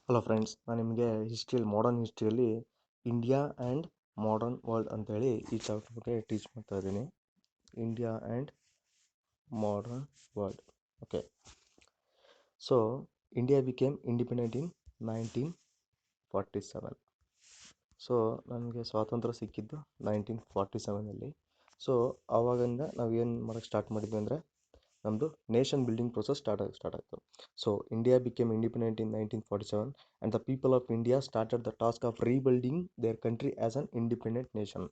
Hello friends, ನಾನು ನಿಮಗೆ modern ಹಿಸ್ಟ್ರಿಯಲ್ಲಿ ಇಂಡಿಯಾ ಆ್ಯಂಡ್ ಮಾಡರ್ನ್ ವರ್ಲ್ಡ್ ಅಂತೇಳಿ ಈ ಚಾಪ್ಟರ್ ಬಗ್ಗೆ ಟೀಚ್ ಮಾಡ್ತಾ ಇದ್ದೀನಿ. India and modern world. Okay, so India became independent in 1947. So ನನಗೆ ಸ್ವಾತಂತ್ರ್ಯ ಸಿಕ್ಕಿದ್ದು 1947ಅಲ್ಲಿ. ಸೊ ಆವಾಗಿಂದ ನಾವು ಏನು ಮಾಡೋಕ್ಕೆ ಸ್ಟಾರ್ಟ್ ಮಾಡಿದ್ವಿ ಅಂದರೆ ನಮ್ಮದು ನೇಷನ್ ಬಿಲ್ಡಿಂಗ್ ಪ್ರೊಸೆಸ್ ಸ್ಟಾರ್ಟ್ ಆಯಿತು. So India became independent in 1947 and the people of India started the task of rebuilding their country as an independent nation.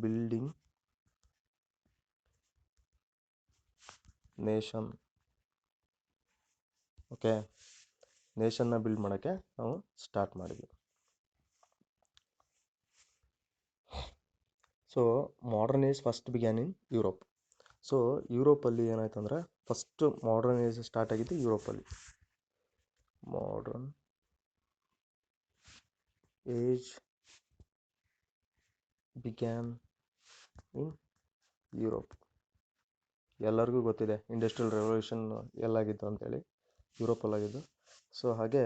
Building nation. Okay, ನೇಷನ್ನ ಬಿಲ್ಡ್ ಮಾಡೋಕ್ಕೆ ನಾವು ಸ್ಟಾರ್ಟ್ ಮಾಡಿದ್ವಿ. So modern age first began in Europe. So ಯುರೋಪಲ್ಲಿ ಏನಾಯ್ತು ಅಂದರೆ first modern age start ಆಗಿದ್ದು ಯುರೋಪಲ್ಲಿ. Modern age began in Europe. ಎಲ್ಲರಿಗೂ ಗೊತ್ತಿದೆ ಇಂಡಸ್ಟ್ರಿಯಲ್ ರೆವಲ್ಯೂಷನ್ ಎಲ್ಲಾಗಿತ್ತು ಅಂತೇಳಿ, ಯುರೋಪಲ್ಲಾಗಿದ್ದು. ಸೊ ಹಾಗೆ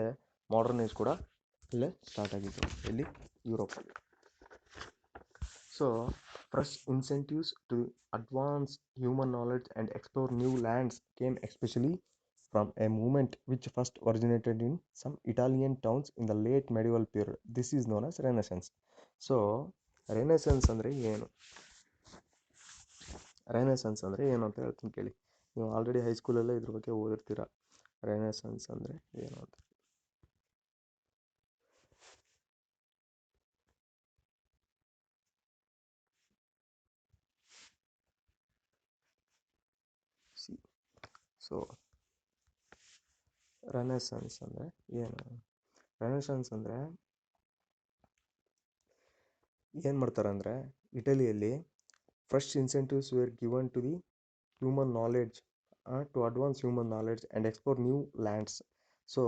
ಮಾಡರ್ನ್ ಏಜ್ ಕೂಡ ಇಲ್ಲೇ ಸ್ಟಾರ್ಟ್ ಆಗಿತ್ತು, ಇಲ್ಲಿ ಯುರೋಪಲ್ಲಿ. So fresh incentives to advance human knowledge and explore new lands came especially from a movement which first originated in some Italian towns in the late medieval period. This is known as renaissance. So renaissance ಅಂದರೆ ಏನು? ರೆನೆಸೆನ್ಸ್ ಅಂದರೆ ಏನು ಅಂತ ಹೇಳ್ತೀನಿ ಕೇಳಿ. ನೀವು already ಹೈಸ್ಕೂಲಲ್ಲೇ ಇದ್ರ ಬಗ್ಗೆ ಓದಿರ್ತೀರ. ರೆನೆಸೆನ್ಸ್ ಅಂದರೆ ಏನು ಅಂತ. ಸೊ ರೆನೆಸೆನ್ಸ್ ಅಂದರೆ ಏನು? ರೆನೆಸೆನ್ಸ್ ಅಂದರೆ ಏನು ಮಾಡ್ತಾರೆ ಅಂದರೆ, ಇಟಲಿಯಲ್ಲಿ fresh incentives were given to the human knowledge to advance human knowledge and explore new lands. So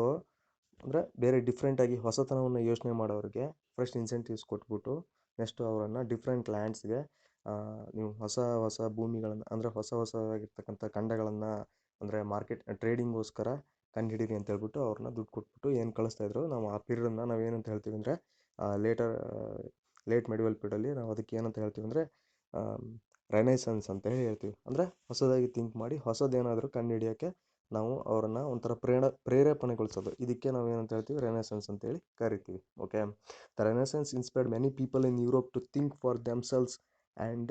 ಅಂದರೆ ಬೇರೆ ಡಿಫ್ರೆಂಟಾಗಿ ಹೊಸತನವನ್ನು ಯೋಚನೆ ಮಾಡೋರಿಗೆ ಫ್ರೆಶ್ ಇನ್ಸೆಂಟಿವ್ಸ್ ಕೊಟ್ಬಿಟ್ಟು ನೆಕ್ಸ್ಟು ಅವರನ್ನು ಡಿಫ್ರೆಂಟ್ ಲ್ಯಾಂಡ್ಸ್ಗೆ ನೀವು ಹೊಸ ಹೊಸ ಭೂಮಿಗಳನ್ನು ಅಂದರೆ ಹೊಸದಾಗಿರ್ತಕ್ಕಂಥ ಖಂಡಗಳನ್ನು ಅಂದರೆ ಮಾರ್ಕೆಟ್ ಟ್ರೇಡಿಂಗೋಸ್ಕರ ಕಂಡುಹಿಡೀರಿ ಅಂತ ಹೇಳ್ಬಿಟ್ಟು ಅವ್ರನ್ನ ದುಡ್ಡು ಕೊಟ್ಬಿಟ್ಟು ಏನು ಕಳಿಸ್ತಾಯಿದ್ರು. ನಾವು ಆ ಪೀರಿಯಡನ್ನ ನಾವು ಏನಂತ ಹೇಳ್ತೀವಿ ಅಂದರೆ ಲೇಟ್ ಮೆಡಿವಲ್ ಪೀರಿಯಡಲ್ಲಿ ನಾವು ಅದಕ್ಕೆ ಏನಂತ ಹೇಳ್ತೀವಿ ಅಂದರೆ ರೆನೆಸೆನ್ಸ್ ಅಂತ ಹೇಳಿ ಹೇಳ್ತೀವಿ. ಅಂದರೆ ಹೊಸದಾಗಿ ಥಿಂಕ್ ಮಾಡಿ ಹೊಸದೇನಾದರೂ ಕಂಡುಹಿಡಿಯೋಕ್ಕೆ ನಾವು ಅವರನ್ನು ಒಂಥರ ಪ್ರೇರೇಪಣೆಗೊಳಿಸೋದು. ಇದಕ್ಕೆ ನಾವು ಏನಂತ ಹೇಳ್ತೀವಿ? ರೆನೆಸೆನ್ಸ್ ಅಂತೇಳಿ ಕರಿತೀವಿ. Okay, the renaissance inspired many people in Europe to think for themselves and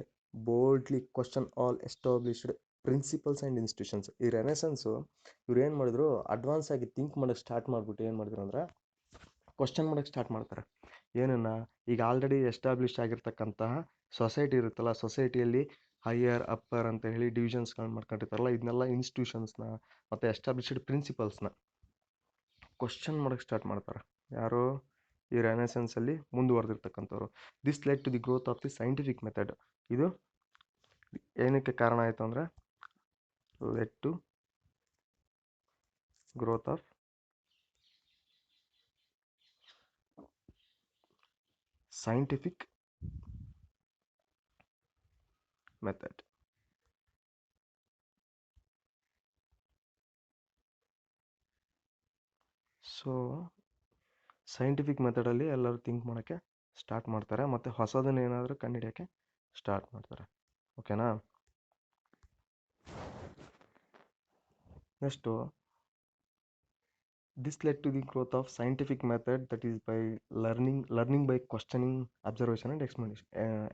boldly question all established principles and institutions. ಈ ರೆನೆಸೆನ್ಸು ಇವ್ರು ಏನು ಮಾಡಿದ್ರು, ಅಡ್ವಾನ್ಸ್ ಆಗಿ ಥಿಂಕ್ ಮಾಡೋಕ್ಕೆ ಸ್ಟಾರ್ಟ್ ಮಾಡಿಬಿಟ್ಟು ಏನು ಮಾಡಿದ್ರು ಅಂದರೆ ಕ್ವಶನ್ ಮಾಡೋಕ್ಕೆ ಸ್ಟಾರ್ಟ್ ಮಾಡ್ತಾರೆ. ಏನನ್ನ? ಈಗ ಆಲ್ರೆಡಿ ಎಸ್ಟಾಬ್ಲಿಷ್ ಆಗಿರ್ತಕ್ಕಂತಹ ಸೊಸೈಟಿ ಇರುತ್ತಲ್ಲ, ಸೊಸೈಟಿಯಲ್ಲಿ ಹೈಯರ್ ಅಪ್ಪರ್ ಅಂತ ಹೇಳಿ ಡಿವಿಷನ್ಸ್ಗಳನ್ನ ಮಾಡ್ಕೊಂಡಿರ್ತಾರಲ್ಲ, ಇದನ್ನೆಲ್ಲ ಇನ್ಸ್ಟಿಟ್ಯೂಷನ್ಸ್ನ ಮತ್ತು ಎಸ್ಟಾಬ್ಲಿಷ್ಡ್ ಪ್ರಿನ್ಸಿಪಲ್ಸ್ನ ಕ್ವಶನ್ ಮಾಡೋಕ್ಕೆ ಸ್ಟಾರ್ಟ್ ಮಾಡ್ತಾರೆ. ಯಾರು? ಈ ರೆನೆಸೆನ್ಸಲ್ಲಿ ಮುಂದುವರೆದಿರ್ತಕ್ಕಂಥವ್ರು. This led to the growth of the scientific method. ಇದು ಏನಕ್ಕೆ ಕಾರಣ ಆಯಿತು ಅಂದರೆ led to growth of scientific method. So scientific ಮೆಥಡಲ್ಲಿ ಎಲ್ಲರೂ ಥಿಂಕ್ ಮಾಡೋಕ್ಕೆ ಸ್ಟಾರ್ಟ್ ಮಾಡ್ತಾರೆ ಮತ್ತು ಹೊಸದನ್ನು ಏನಾದರೂ ಕಂಡುಹಿಡಿಯೋಕ್ಕೆ ಸ್ಟಾರ್ಟ್ ಮಾಡ್ತಾರೆ. ಓಕೆನಾ? Next, this led to the growth of scientific method, that is by learning by questioning, observation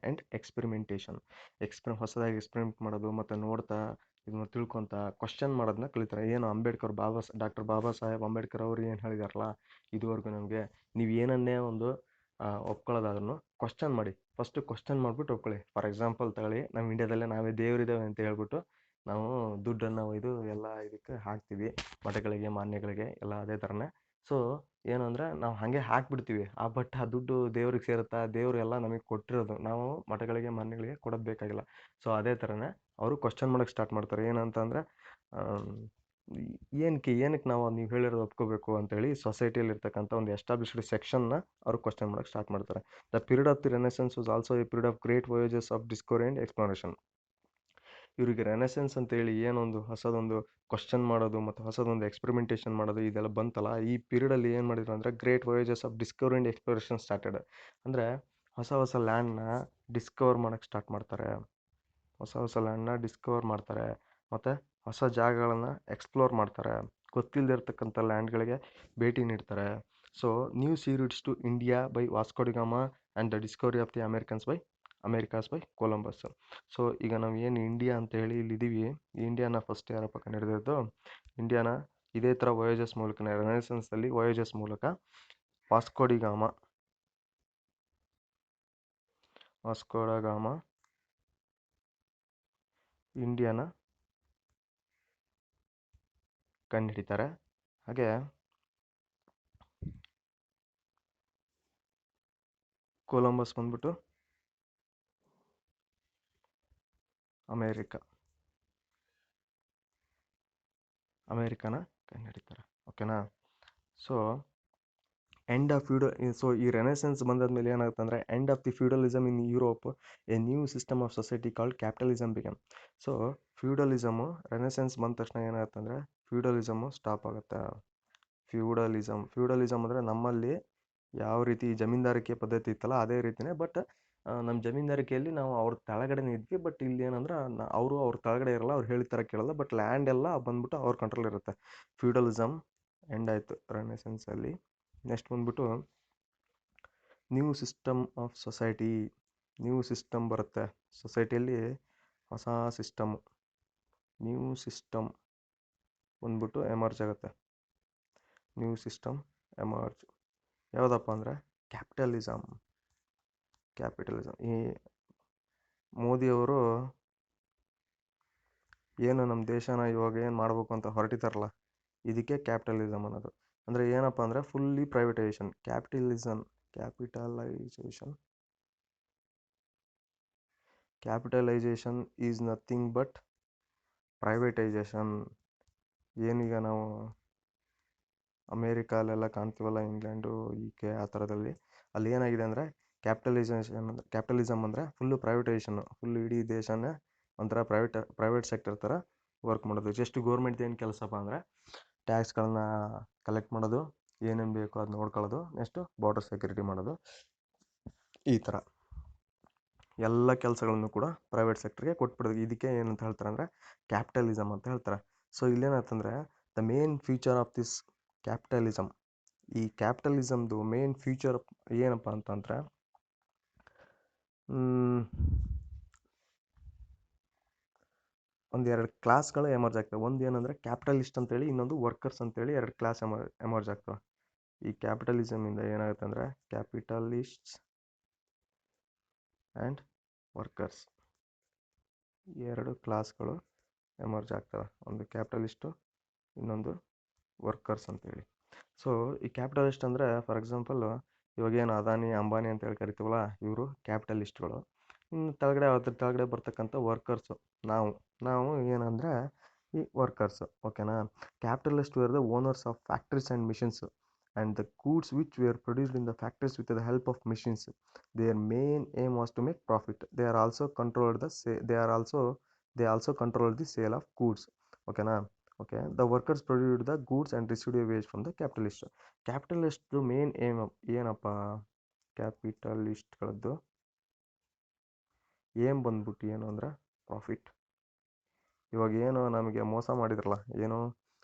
and experimentation. ಹೊಸದಾಗಿ ಎಕ್ಸ್ಪೆರಿಮೆಂಟ್ ಮಾಡೋದು ಮತ್ತು ನೋಡ್ತಾ ಇದನ್ನ ತಿಳ್ಕೊತ ಕ್ವಶನ್ ಮಾಡೋದನ್ನ ಕಲಿತಾರೆ. ಏನು ಡಾಕ್ಟರ್ ಬಾಬಾ ಸಾಹೇಬ್ ಅಂಬೇಡ್ಕರ್ ಅವರು ಏನು ಹೇಳಿದಾರಲ್ಲ, ಇದುವರೆಗೂ ನಮಗೆ ನೀವು ಏನನ್ನೇ ಒಂದು ಒಪ್ಕೊಳ್ಳೋದಾದ್ರೂ ಕ್ವಶನ್ ಮಾಡಿ, ಫಸ್ಟು ಕ್ವಶನ್ ಮಾಡಿಬಿಟ್ಟು ಒಪ್ಕೊಳ್ಳಿ. ಫಾರ್ ಎಕ್ಸಾಂಪಲ್ ತಗೊಳ್ಳಿ, ನಮ್ಮ ಇಂಡಿಯಾದಲ್ಲೇ ನಾವೇ ದೇವರಿದ್ದೇವೆ ಅಂತ ಹೇಳ್ಬಿಟ್ಟು ನಾವು ದುಡ್ಡನ್ನು ಒಯ್ದು ಎಲ್ಲ ಇದಕ್ಕೆ ಹಾಕ್ತೀವಿ, ಮಠಗಳಿಗೆ ಮಾನ್ಯಗಳಿಗೆ ಎಲ್ಲ ಅದೇ ಥರನೇ. ಸೊ ಏನು ಅಂದರೆ ನಾವು ಹಾಗೆ ಹಾಕ್ಬಿಡ್ತೀವಿ, ಬಟ್ ಆ ದುಡ್ಡು ದೇವ್ರಿಗೆ ಸೇರುತ್ತಾ? ದೇವರು ಎಲ್ಲ ನಮಗೆ ಕೊಟ್ಟಿರೋದು, ನಾವು ಮಠಗಳಿಗೆ ಮಾನ್ಯಗಳಿಗೆ ಕೊಡೋದು ಬೇಕಾಗಿಲ್ಲ. ಸೊ ಅದೇ ಥರನೇ ಅವರು ಕ್ವಶನ್ ಮಾಡೋಕ್ಕೆ ಸ್ಟಾರ್ಟ್ ಮಾಡ್ತಾರೆ. ಏನಂತ ಅಂದರೆ ಏನಕ್ಕೆ ನಾವು ನೀವು ಹೇಳಿರೋದು ಒಪ್ಕೋಬೇಕು ಅಂತೇಳಿ ಸೊಸೈಟಿಯಲ್ಲಿ ಇರ್ತಕ್ಕಂಥ ಒಂದು ಎಸ್ಟಾಬ್ಲಿಷ್ಡ್ ಸೆಕ್ಷನ್ನ ಅವರು ಕ್ವಶನ್ ಮಾಡೋಕ್ಕೆ ಸ್ಟಾರ್ಟ್ ಮಾಡ್ತಾರೆ. The period of the renaissance was also a period of great voyages of discovery and exploration. ಇವರಿಗೆ ರೆನೆಸೆನ್ಸ್ ಅಂತೇಳಿ ಏನೊಂದು ಹೊಸದೊಂದು ಕ್ವಶನ್ ಮಾಡೋದು ಮತ್ತು ಹೊಸದೊಂದು ಎಕ್ಸ್ಪೆರಿಮೆಂಟೇಷನ್ ಮಾಡೋದು ಇದೆಲ್ಲ ಬಂತಲ್ಲ, ಈ ಪೀರಿಯಡಲ್ಲಿ ಏನು ಮಾಡಿದ್ರು ಅಂದರೆ great voyages of discovery and exploration started. ಅಂದರೆ ಹೊಸ ಹೊಸ ಲ್ಯಾಂಡ್ನ ಡಿಸ್ಕವರ್ ಮಾಡೋಕ್ಕೆ ಸ್ಟಾರ್ಟ್ ಮಾಡ್ತಾರೆ, ಹೊಸ ಹೊಸ ಲ್ಯಾಂಡ್ನ ಡಿಸ್ಕವರ್ ಮಾಡ್ತಾರೆ, ಮತ್ತು ಹೊಸ ಜಾಗಗಳನ್ನು ಎಕ್ಸ್ಪ್ಲೋರ್ ಮಾಡ್ತಾರೆ, ಗೊತ್ತಿಲ್ಲದೆ ಇರ್ತಕ್ಕಂಥ ಲ್ಯಾಂಡ್ಗಳಿಗೆ ಭೇಟಿ ನೀಡ್ತಾರೆ. So new sea routes to India by Vasco da Gama and the discovery of the Americas by Columbus. So ಈಗ ನಾವು ಏನು ಇಂಡಿಯಾ ಅಂತ ಹೇಳಿ ಇಲ್ಲಿದ್ದೀವಿ, ಈ ಇಂಡಿಯಾನ ಫಸ್ಟ್ ಯಾರಪ್ಪ ಕಂಡುಹಿಡಿದಿದ್ದು? ಇಂಡಿಯಾನ ಇದೇ ಥರ ವೋಯೇಜಸ್ ಮೂಲಕ, ರೆನೆಸೆನ್ಸಲ್ಲಿ ವೋಯೇಜಸ್ ಮೂಲಕ ವಾಸ್ಕೋಡಿಗಾಮ ಇಂಡಿಯಾನ ಕಂಡುಹಿಡಿತಾರೆ. ಹಾಗೆ ಕೊಲಂಬಸ್ ಬಂದ್ಬಿಟ್ಟು ಅಮೇರಿಕಾನ ಕಂಡುಹಿಡಿತಾರೆ. ಓಕೆನಾ? ಸೊ ಈ ರೆನೆಸೆನ್ಸ್ ಬಂದಾದ್ಮೇಲೆ ಏನಾಗುತ್ತೆ ಅಂದರೆ end of the feudalism in Europe, a new system of society called capitalism began. So feudalism renaissance ಬಂದ ತಕ್ಷಣ ಏನಾಗುತ್ತೆ ಅಂದರೆ ಫ್ಯೂಡಲಿಸಮು ಸ್ಟಾಪ್ ಆಗುತ್ತೆ. ಫ್ಯೂಡಲಿಸಮ್ ಅಂದರೆ ನಮ್ಮಲ್ಲಿ ಯಾವ ರೀತಿ ಜಮೀನ್ದಾರಿಕೆ ಪದ್ಧತಿ ಇತ್ತಲ್ಲ ಅದೇ ರೀತಿಯೇ, ಬಟ್ ನಮ್ಮ ಜಮೀನ್ದಾರಿಕೆಯಲ್ಲಿ ನಾವು ಅವ್ರ ಕೆಳಗಡೆನೇ ಇದ್ವಿ. ಬಟ್ ಇಲ್ಲಿ ಏನಂದ್ರೆ ಅವ್ರ ಕೆಳಗಡೆ ಇರಲ್ಲ, ಅವ್ರು ಹೇಳಿದ ಥರ ಕೇಳಲ್ಲ, ಬಟ್ ಲ್ಯಾಂಡ್ ಎಲ್ಲ ಬಂದ್ಬಿಟ್ಟು ಅವ್ರ ಕಂಟ್ರೋಲ್ ಇರುತ್ತೆ. ಫ್ಯೂಡಲಿಸಮ್ ಎಂಡ್ ಆಯಿತು ರೆನೆಸೆನ್ಸಲ್ಲಿ. ನೆಕ್ಸ್ಟ್ ಬಂದ್ಬಿಟ್ಟು new system of society. New system ಬರುತ್ತೆ ಸೊಸೈಟಿಯಲ್ಲಿ, ಹೊಸ ಸಿಸ್ಟಮ್, ನ್ಯೂ ಸಿಸ್ಟಮ್ ಬಂದ್ಬಿಟ್ಟು ಎಮರ್ಜ್ ಆಗುತ್ತೆ. ನ್ಯೂ ಸಿಸ್ಟಮ್ ಎಮರ್ಜ್ ಯಾವುದಪ್ಪ ಅಂದರೆ ಕ್ಯಾಪಿಟಲಿಸಮ್. ಈ ಮೋದಿಯವರು ಏನು ನಮ್ಮ ದೇಶನ ಇವಾಗ ಏನು ಮಾಡಬೇಕು ಅಂತ ಹೊರಟಿದ್ದಾರಲ್ಲ, ಇದಕ್ಕೆ ಕ್ಯಾಪಿಟಲಿಸಮ್ ಅನ್ನೋದು. ಅಂದರೆ ಏನಪ್ಪ ಅಂದರೆ fully privatisation. Capitalisation is nothing but privatisation. ಏನೀಗ ನಾವು ಅಮೇರಿಕಲ್ಲೆಲ್ಲ ಕಾಣ್ತೀವಲ್ಲ, ಇಂಗ್ಲೆಂಡು, UK ಆ ಥರದಲ್ಲಿ, ಅಲ್ಲಿ ಏನಾಗಿದೆ ಅಂದರೆ ಕ್ಯಾಪಿಟಲಿಸಮ್ ಅಂದರೆ ಫುಲ್ಲು ಪ್ರೈವೇಟೈಸೇಷನ್ನು. ಫುಲ್ ಇಡೀ ದೇಶನೇ ಒಂಥರ ಪ್ರೈವೇಟ್ ಸೆಕ್ಟರ್ ಥರ ವರ್ಕ್ ಮಾಡೋದು. ಜಸ್ಟ್ ಗೌರ್ಮೆಂಟ್ ಏನು ಕೆಲಸಪ್ಪ ಅಂದರೆ ಟ್ಯಾಕ್ಸ್ಗಳನ್ನ ಕಲೆಕ್ಟ್ ಮಾಡೋದು, ಏನೇನು ಬೇಕೋ ಅದು ನೋಡ್ಕೊಳ್ಳೋದು, ನೆಕ್ಸ್ಟು ಬಾರ್ಡರ್ ಸೆಕ್ಯೂರಿಟಿ ಮಾಡೋದು, ಈ ಥರ ಎಲ್ಲ ಕೆಲಸಗಳನ್ನು ಕೂಡ ಪ್ರೈವೇಟ್ ಸೆಕ್ಟರ್ಗೆ ಕೊಟ್ಬಿಡೋದು. ಇದಕ್ಕೆ ಏನಂತ ಹೇಳ್ತಾರೆ ಅಂದರೆ ಕ್ಯಾಪಿಟಲಿಸಮ್ ಅಂತ ಹೇಳ್ತಾರೆ. ಸೊ ಇಲ್ಲೇನಾಯ್ತಂದರೆ the main future of this capitalism, ಈ ಕ್ಯಾಪಿಟಲಿಸಮ್ದು ಮೇನ್ ಫ್ಯೂಚರ್ ಏನಪ್ಪ ಅಂತಂದರೆ ಒಂದೆರಡು ಕ್ಲಾಸ್ಗಳು ಎಮರ್ಜ್ ಆಗ್ತವೆ. ಒಂದು ಏನಂದರೆ ಕ್ಯಾಪಿಟಲಿಸ್ಟ್ ಅಂತೇಳಿ, ಇನ್ನೊಂದು ವರ್ಕರ್ಸ್ ಅಂತೇಳಿ ಎರಡು ಕ್ಲಾಸ್ ಎಮರ್ಜ್ ಆಗ್ತವೆ. ಈ ಕ್ಯಾಪಿಟಲಿಸಮಿಂದ ಏನಾಗುತ್ತೆ ಅಂದರೆ ಕ್ಯಾಪಿಟಲಿಸ್ಟ್ಸ್ ಆ್ಯಂಡ್ ವರ್ಕರ್ಸ್ ಎರಡು ಕ್ಲಾಸ್ಗಳು ಎಮರ್ಜ್ ಆಗ್ತವೆ. ಒಂದು ಕ್ಯಾಪಿಟಲಿಸ್ಟು, ಇನ್ನೊಂದು ವರ್ಕರ್ಸ್ ಅಂತೇಳಿ. ಸೊ ಈ ಕ್ಯಾಪಿಟಲಿಸ್ಟ್ ಅಂದರೆ ಫಾರ್ ಎಕ್ಸಾಂಪಲ್ ಇವಾಗೇನು ಅದಾನಿ ಅಂಬಾನಿ ಅಂತೇಳಿ ಕರಿತೀವಲ್ಲ, ಇವರು ಕ್ಯಾಪಿಟಲಿಸ್ಟ್ಗಳು. ಇನ್ನು ಅದ್ರ ಕೆಳಗಡೆ ಬರ್ತಕ್ಕಂಥ ವರ್ಕರ್ಸು ನಾವು ಏನಂದರೆ ಈ ವರ್ಕರ್ಸು. ಓಕೆನಾ? Capitalist were the owners of factories and machines and the goods which were produced in the factories with the help of machines. Their main aim was to make profit. They also controlled the sale of goods. ಓಕೆನಾ? Okay, the workers produced the goods and received a wage from the capitalist. ಕ್ಯಾಪಿಟಲಿಸ್ಟ್ದು main aim ಏನಪ್ಪ? ಕ್ಯಾಪಿಟಲಿಸ್ಟ್ಗಳದ್ದು aim ಬಂದ್ಬಿಟ್ಟು ಏನು ಅಂದರೆ profit. ಇವಾಗ ಏನು ನಮಗೆ ಮೋಸ ಮಾಡಿದ್ರಲ್ಲ, ಏನು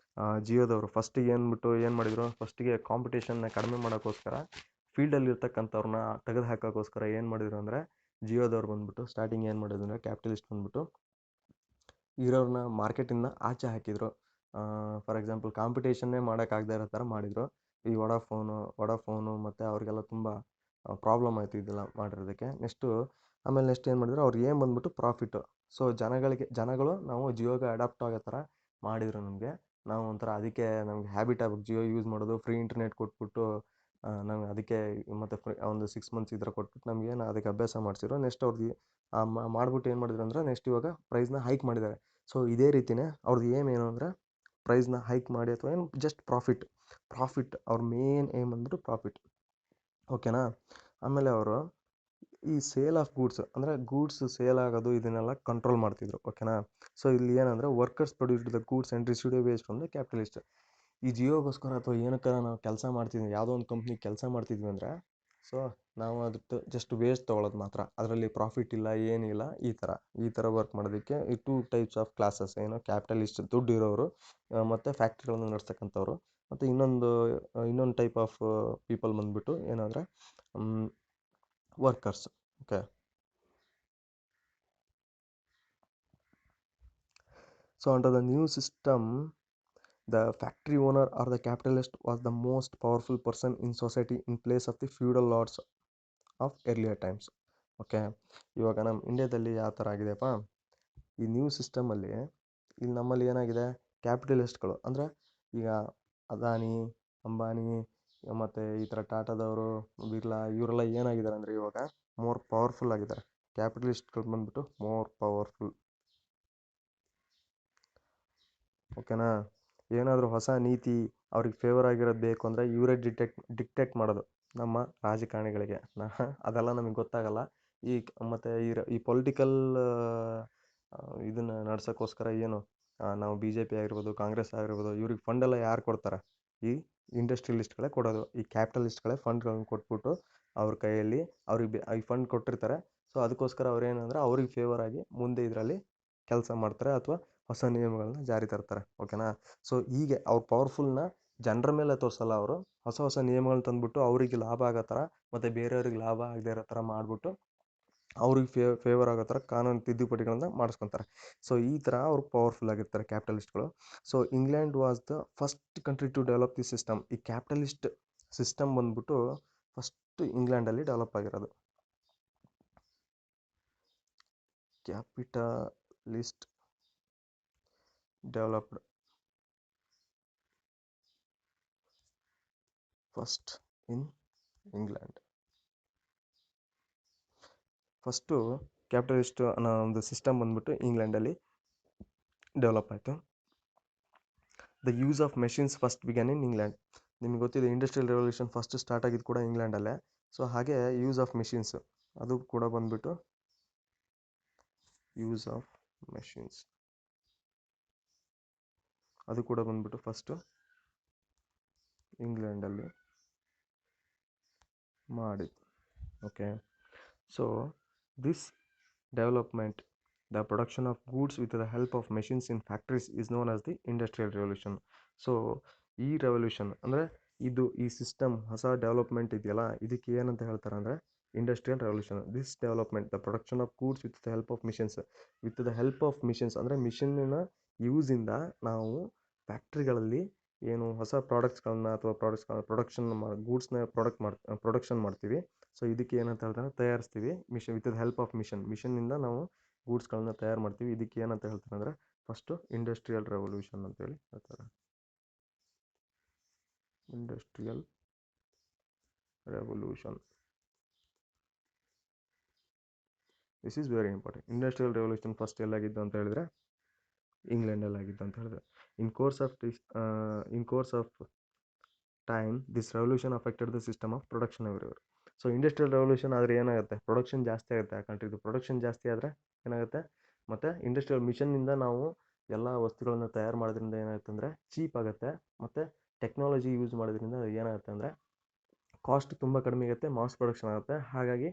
ಜಿಯೋದವರು ಫಸ್ಟಿಗೆ ಏನು ಮಾಡಿದರು, ಫಸ್ಟಿಗೆ ಕಾಂಪಿಟೇಷನ್ನ ಕಡಿಮೆ ಮಾಡೋಕ್ಕೋಸ್ಕರ ಫೀಲ್ಡಲ್ಲಿ ಇರ್ತಕ್ಕಂಥವ್ರನ್ನ ತೆಗೆದು ಹಾಕೋಕ್ಕೋಸ್ಕರ ಏನು ಮಾಡಿದರು ಅಂದರೆ ಜಿಯೋದವ್ರು ಬಂದ್ಬಿಟ್ಟು ಸ್ಟಾರ್ಟಿಂಗ್ ಏನು ಮಾಡಿದ್ರು ಅಂದರೆ ಕ್ಯಾಪಿಟಲಿಸ್ಟ್ ಬಂದ್ಬಿಟ್ಟು ಇರೋರನ್ನ ಮಾರ್ಕೆಟಿಂದ ಆಚೆ ಹಾಕಿದರು. ಫಾರ್ ಎಕ್ಸಾಂಪಲ್ ಕಾಂಪಿಟೇಷನ್ನೇ ಮಾಡೋಕ್ಕಾಗದೇ ಇರೋ ಥರ ಮಾಡಿದರು. ಈ ವಡಾಫೋನು ಮತ್ತು ಅವ್ರಿಗೆಲ್ಲ ತುಂಬ ಪ್ರಾಬ್ಲಮ್ ಆಯಿತು ಇದೆಲ್ಲ ಮಾಡಿರೋದಕ್ಕೆ. ನೆಕ್ಸ್ಟ್ ಏನು ಮಾಡಿದ್ರು, ಅವ್ರಿಗೆ ಏನು ಬಂದ್ಬಿಟ್ಟು ಪ್ರಾಫಿಟ್ಟು. ಸೊ ಜನಗಳು ನಾವು ಜಿಯೋಗೆ ಅಡಾಪ್ಟ್ ಆಗೋ ಥರ ಮಾಡಿದರು. ನಾವು ಒಂಥರ ಅದಕ್ಕೆ ನಮ್ಗೆ ಹ್ಯಾಬಿಟ್ ಆಗ್ಬೇಕು ಜಿಯೋ ಯೂಸ್ ಮಾಡೋದು. ಫ್ರೀ ಇಂಟರ್ನೆಟ್ ಕೊಟ್ಬಿಟ್ಟು ನಮ್ಗೆ ಅದಕ್ಕೆ ಮತ್ತು ಒಂದು 6 months ಈ ಥರ ಕೊಟ್ಬಿಟ್ಟು ನಮಗೇನು ಅದಕ್ಕೆ ಅಭ್ಯಾಸ ಮಾಡಿಸಿದ್ರು. ನೆಕ್ಸ್ಟ್ ಅವ್ರಿಗೆ ಮಾಡ್ಬಿಟ್ಟು ಏನು ಮಾಡಿದ್ರು ಅಂದರೆ ನೆಕ್ಸ್ಟ್ ಇವಾಗ ಪ್ರೈಸ್ನ ಹೈಕ್ ಮಾಡಿದ್ದಾರೆ. ಸೊ ಇದೇ ರೀತಿಯೇ ಅವ್ರದ್ದು ಏನು ಅಂದರೆ ಪ್ರೈಸ್ನ ಹೈಕ್ ಮಾಡಿ ಅಥವಾ ಏನು ಜಸ್ಟ್ ಪ್ರಾಫಿಟ್ ಅವ್ರ ಮೇನ್ ಏಮ್ ಅಂದ್ಬಿಟ್ಟು ಪ್ರಾಫಿಟ್. ಓಕೆನಾ? ಆಮೇಲೆ ಅವರು ಈ ಸೇಲ್ ಆಫ್ ಗೂಡ್ಸ್ ಅಂದರೆ ಗೂಡ್ಸ್ ಸೇಲ್ ಆಗೋದು ಇದನ್ನೆಲ್ಲ ಕಂಟ್ರೋಲ್ ಮಾಡ್ತಿದ್ರು, ಓಕೆನಾ. ಸೊ ಇಲ್ಲಿ ಏನಂದರೆ workers produced the goods and received wage from the capitalist. ಈ ಜಿಯೋಗೋಸ್ಕರ ಅಥವಾ ಏನಕ್ಕಾರ ನಾವು ಕೆಲಸ ಮಾಡ್ತಿದ್ವಿ, ಯಾವುದೋ ಒಂದು ಕಂಪ್ನಿ ಕೆಲಸ ಮಾಡ್ತಿದ್ವಿ ಅಂದರೆ, ಸೊ ನಾವು ಅದಕ್ಕೆ ಜಸ್ಟ್ ವೇಸ್ಟ್ ತೊಗೊಳೋದು ಮಾತ್ರ, ಅದರಲ್ಲಿ ಪ್ರಾಫಿಟ್ ಇಲ್ಲ ಏನಿಲ್ಲ, ಈ ಥರ ವರ್ಕ್ ಮಾಡೋದಕ್ಕೆ ಈ ಟೂ ಟೈಪ್ಸ್ ಆಫ್ ಕ್ಲಾಸಸ್, ಏನು ಕ್ಯಾಪಿಟಲಿಸ್ಟ್ ದುಡ್ಡು ಇರೋರು ಮತ್ತು ಫ್ಯಾಕ್ಟ್ರಿಗಳನ್ನು ನಡೆಸ್ತಕ್ಕಂಥವ್ರು, ಮತ್ತು ಇನ್ನೊಂದು ಟೈಪ್ ಆಫ್ ಪೀಪಲ್ ಬಂದುಬಿಟ್ಟು ಏನಂದರೆ workers. Okay. So under the new system, the factory owner or the capitalist was the most powerful person in society in place of the feudal lords of earlier times. Okay. ಇವಾಗ ನಮ್ಮ ಇಂಡಿಯಾದಲ್ಲಿ ಯಾವ ಥರ ಆಗಿದೆಯಪ್ಪ, ಈ new ಸಿಸ್ಟಮಲ್ಲಿ ಇಲ್ಲಿ ನಮ್ಮಲ್ಲಿ ಏನಾಗಿದೆ, ಕ್ಯಾಪಿಟಲಿಸ್ಟ್ಗಳು ಅಂದರೆ ಈಗ ಅದಾನಿ, ಅಂಬಾನಿ ಮತ್ತು ಈ ಥರ ಟಾಟಾದವರು, ಬಿರ್ಲಾ, ಇವರೆಲ್ಲ ಏನಾಗಿದ್ದಾರೆ ಅಂದರೆ ಇವಾಗ ಮೋರ್ ಪವರ್ಫುಲ್ ಆಗಿದ್ದಾರೆ. ಕ್ಯಾಪಿಟಲಿಸ್ಟ್ಗಳು ಬಂದ್ಬಿಟ್ಟು ಮೋರ್ ಪವರ್ಫುಲ್, ಓಕೆನಾ. ಏನಾದರೂ ಹೊಸ ನೀತಿ ಅವ್ರಿಗೆ ಫೇವರ್ ಆಗಿರೋದು ಬೇಕು ಅಂದರೆ ಇವರೇ ಡಿಕ್ಟೇಟ್ ಮಾಡೋದು ನಮ್ಮ ರಾಜಕಾರಣಿಗಳಿಗೆ. ಅದೆಲ್ಲ ನಮಗೆ ಗೊತ್ತಾಗಲ್ಲ. ಮತ್ತು ಈ ಪೊಲಿಟಿಕಲ್ ಇದನ್ನು ನಡ್ಸೋಕ್ಕೋಸ್ಕರ ಏನು ನಾವು BJP ಆಗಿರ್ಬೋದು, ಕಾಂಗ್ರೆಸ್ ಆಗಿರ್ಬೋದು, ಇವ್ರಿಗೆ ಫಂಡೆಲ್ಲ ಯಾರು ಕೊಡ್ತಾರೆ? ಈ ಇಂಡಸ್ಟ್ರಿಯಲಿಸ್ಟ್ಗಳೇ ಕೊಡೋದು. ಈ ಕ್ಯಾಪಿಟಲಿಸ್ಟ್ಗಳೇ ಫಂಡ್ಗಳನ್ನ ಕೊಟ್ಬಿಟ್ಟು ಅವ್ರ ಕೈಯಲ್ಲಿ ಅವ್ರಿಗೆ ಈ ಫಂಡ್ ಕೊಟ್ಟಿರ್ತಾರೆ. ಸೊ ಅದಕ್ಕೋಸ್ಕರ ಅವ್ರೇನಂದ್ರೆ ಅವ್ರಿಗೆ ಫೇವರ್ ಆಗಿ ಮುಂದೆ ಇದರಲ್ಲಿ ಕೆಲಸ ಮಾಡ್ತಾರೆ ಅಥವಾ ಹೊಸ ನಿಯಮಗಳನ್ನ ಜಾರಿ ತರ್ತಾರೆ, ಓಕೆನಾ. ಸೊ ಹೀಗೆ ಅವ್ರ ಪವರ್ಫುಲ್ನ ಜನರ ಮೇಲೆ ತೋರಿಸಲ್ಲ, ಅವರು ಹೊಸ ನಿಯಮಗಳನ್ನ ತಂದುಬಿಟ್ಟು ಅವರಿಗೆ ಲಾಭ ಆಗೋ ಥರ ಮತ್ತು ಬೇರೆಯವ್ರಿಗೆ ಲಾಭ ಆಗದೇ ಇರೋ ಥರ ಮಾಡಿಬಿಟ್ಟು ಅವ್ರಿಗೆ ಫೇವರ್ ಆಗೋ ಥರ ಕಾನೂನು ತಿದ್ದುಪಡಿಗಳನ್ನ ಮಾಡಿಸ್ಕೊತಾರೆ. ಸೊ ಈ ಥರ ಅವ್ರು ಪವರ್ಫುಲ್ ಆಗಿರ್ತಾರೆ ಕ್ಯಾಪಿಟಲಿಸ್ಟ್ಗಳು. So England was the first country to develop the system. ಈ ಕ್ಯಾಪಿಟಲಿಸ್ಟ್ ಸಿಸ್ಟಮ್ ಬಂದ್ಬಿಟ್ಟು ಫಸ್ಟ್ ಇಂಗ್ಲೆಂಡಲ್ಲಿ ಡೆವಲಪ್ ಆಗಿರೋದು. Capitalist developed first in England. First capitalist ಅನ್ನೋ ಒಂದು ಸಿಸ್ಟಮ್ ಬಂದ್ಬಿಟ್ಟು ಇಂಗ್ಲೆಂಡಲ್ಲಿ ಡೆವಲಪ್ ಆಯಿತು. The use of machines first began in England. ನಿಮ್ಗೆ ಗೊತ್ತಿದೆ ಇಂಡಸ್ಟ್ರಿಯಲ್ ರೆವಲ್ಯೂಷನ್ ಫಸ್ಟ್ ಸ್ಟಾರ್ಟ್ ಆಗಿದ್ದು ಕೂಡ ಇಂಗ್ಲೆಂಡಲ್ಲೇ. ಸೊ ಹಾಗೆ ಯೂಸ್ ಆಫ್ ಮೆಷಿನ್ಸ್ ಅದು ಕೂಡ ಬಂದ್ಬಿಟ್ಟು ಫಸ್ಟು ಇಂಗ್ಲೆಂಡಲ್ಲಿ ಮಾಡಿದ್ದು, okay. So this development, the production of goods with the help of machines in factories is known as the industrial revolution. So ಈ ರೆವಲ್ಯೂಷನ್ ಅಂದರೆ ಈ ಸಿಸ್ಟಮ್ ಹೊಸ ಡೆವಲಪ್ಮೆಂಟ್ ಇದೆಯಲ್ಲ, ಇದಕ್ಕೆ ಏನಂತ ಹೇಳ್ತಾರೆ ಅಂದರೆ industrial revolution. This development, the production of goods with the help of machines ಅಂದರೆ ಮಿಷನ್ನಿನ ಯೂಸಿಂದ ನಾವು ಫ್ಯಾಕ್ಟ್ರಿಗಳಲ್ಲಿ ಏನು ಹೊಸ ಪ್ರಾಡಕ್ಟ್ಸ್ಗಳನ್ನ ಅಥವಾ ಗೂಡ್ಸ್ನ ಪ್ರೊಡಕ್ಷನ್ ಮಾಡ್ತೀವಿ. ಸೊ ಇದಕ್ಕೆ ಏನಂತ ಹೇಳ್ತಾರೆ, ತಯಾರಿಸ್ತೀವಿ. ವಿತ್ ದ ಹೆಲ್ಪ್ ಆಫ್ ಮಿಷನ್ನಿಂದ ನಾವು ಗೂಡ್ಸ್ಗಳನ್ನ ತಯಾರು ಮಾಡ್ತೀವಿ. ಇದಕ್ಕೆ ಏನಂತ ಹೇಳ್ತಾರೆ ಅಂದರೆ ಫಸ್ಟು ಇಂಡಸ್ಟ್ರಿಯಲ್ ರೆವಲ್ಯೂಷನ್ ಅಂತೇಳಿ ಹೇಳ್ತಾರೆ. Industrial revolution, this is very important. Industrial revolution first ಎಲ್ಲಾಗಿದ್ದು ಅಂತ ಹೇಳಿದ್ರೆ ಇಂಗ್ಲೆಂಡಲ್ಲಿ ಆಗಿದ್ದು ಅಂತ ಹೇಳಿದ್ರೆ. In course of time this revolution affected the system of production everywhere. So industrial revolution ಆದರೆ ಏನಾಗುತ್ತೆ, ಪ್ರೊಡಕ್ಷನ್ ಜಾಸ್ತಿ ಆಗುತ್ತೆ. ಆ ಕಂಟ್ರಿದು ಪ್ರೊಡಕ್ಷನ್ ಜಾಸ್ತಿ ಆದರೆ ಏನಾಗುತ್ತೆ, ಮತ್ತು ಇಂಡಸ್ಟ್ರಿಯಲ್ ಮಿಷನ್ನಿಂದ ನಾವು ಎಲ್ಲ ವಸ್ತುಗಳನ್ನ ತಯಾರು ಮಾಡೋದ್ರಿಂದ ಏನಾಗುತ್ತೆ ಅಂದರೆ ಚೀಪ್ ಆಗುತ್ತೆ. ಮತ್ತು ಟೆಕ್ನಾಲಜಿ ಯೂಸ್ ಮಾಡೋದ್ರಿಂದ ಏನಾಗುತ್ತೆ ಅಂದರೆ ಕಾಸ್ಟ್ ತುಂಬ ಕಡಿಮೆ ಆಗುತ್ತೆ, ಮಾಸ್ ಪ್ರೊಡಕ್ಷನ್ ಆಗುತ್ತೆ. ಹಾಗಾಗಿ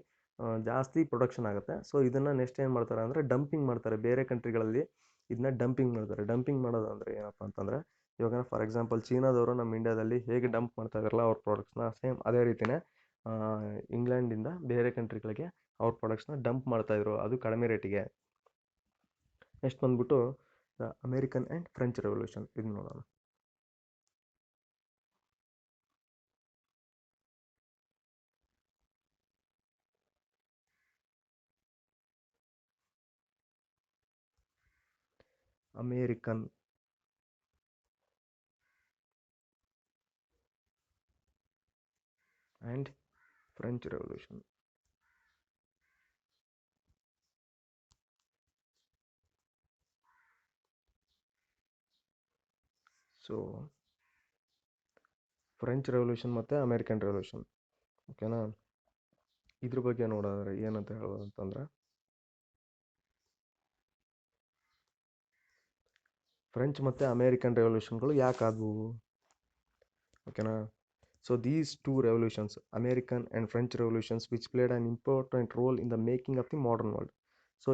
ಜಾಸ್ತಿ ಪ್ರೊಡಕ್ಷನ್ ಆಗುತ್ತೆ. ಸೊ ಇದನ್ನು ನೆಕ್ಸ್ಟ್ ಏನು ಮಾಡ್ತಾರೆ ಅಂದರೆ ಡಂಪಿಂಗ್ ಮಾಡ್ತಾರೆ. ಬೇರೆ ಕಂಟ್ರಿಗಳಲ್ಲಿ ಇದನ್ನ ಡಂಪಿಂಗ್ ಮಾಡ್ತಾರೆ. ಡಂಪಿಂಗ್ ಮಾಡೋದು ಅಂದರೆ ಏನಪ್ಪ ಅಂತಂದರೆ, ಇವಾಗ ಫಾರ್ ಎಕ್ಸಾಂಪಲ್ ಚೀನಾದವರು ನಮ್ಮ ಇಂಡಿಯಾದಲ್ಲಿ ಹೇಗೆ ಡಂಪ್ ಮಾಡ್ತಾ ಇದ್ದಾರಲ್ಲ ಅವ್ರ ಪ್ರಾಡಕ್ಟ್ಸ್ನ, ಸೇಮ್ ಅದೇ ರೀತಿಯೇ ಇಂಗ್ಲೆಂಡಿಂದ ಬೇರೆ ಕಂಟ್ರಿಗಳಿಗೆ ಅವ್ರ ಪ್ರಾಡಕ್ಟ್ಸ್ನ ಡಂಪ್ ಮಾಡ್ತಾಯಿದ್ರು, ಅದು ಕಡಿಮೆ ರೇಟಿಗೆ. ನೆಕ್ಸ್ಟ್ ಬಂದ್ಬಿಟ್ಟು the American and French revolution, ಇದು ನೋಡೋಣ. American and French revolution. So French revolution ಮತ್ತು ಅಮೇರಿಕನ್ ರೆವಲ್ಯೂಷನ್, ಓಕೆನಾ. ಇದ್ರ ಬಗ್ಗೆ ನೋಡೋದ್ರೆ ಏನಂತ ಹೇಳೋದು ಅಂತಂದ್ರೆ, ಫ್ರೆಂಚ್ ಮತ್ತು ಅಮೇರಿಕನ್ ರೆವಲ್ಯೂಷನ್ಗಳು ಯಾಕೆ ಆದವು, ಓಕೆನಾ. So these two revolutions, American and French revolutions which played on important role in the making of the modern world. So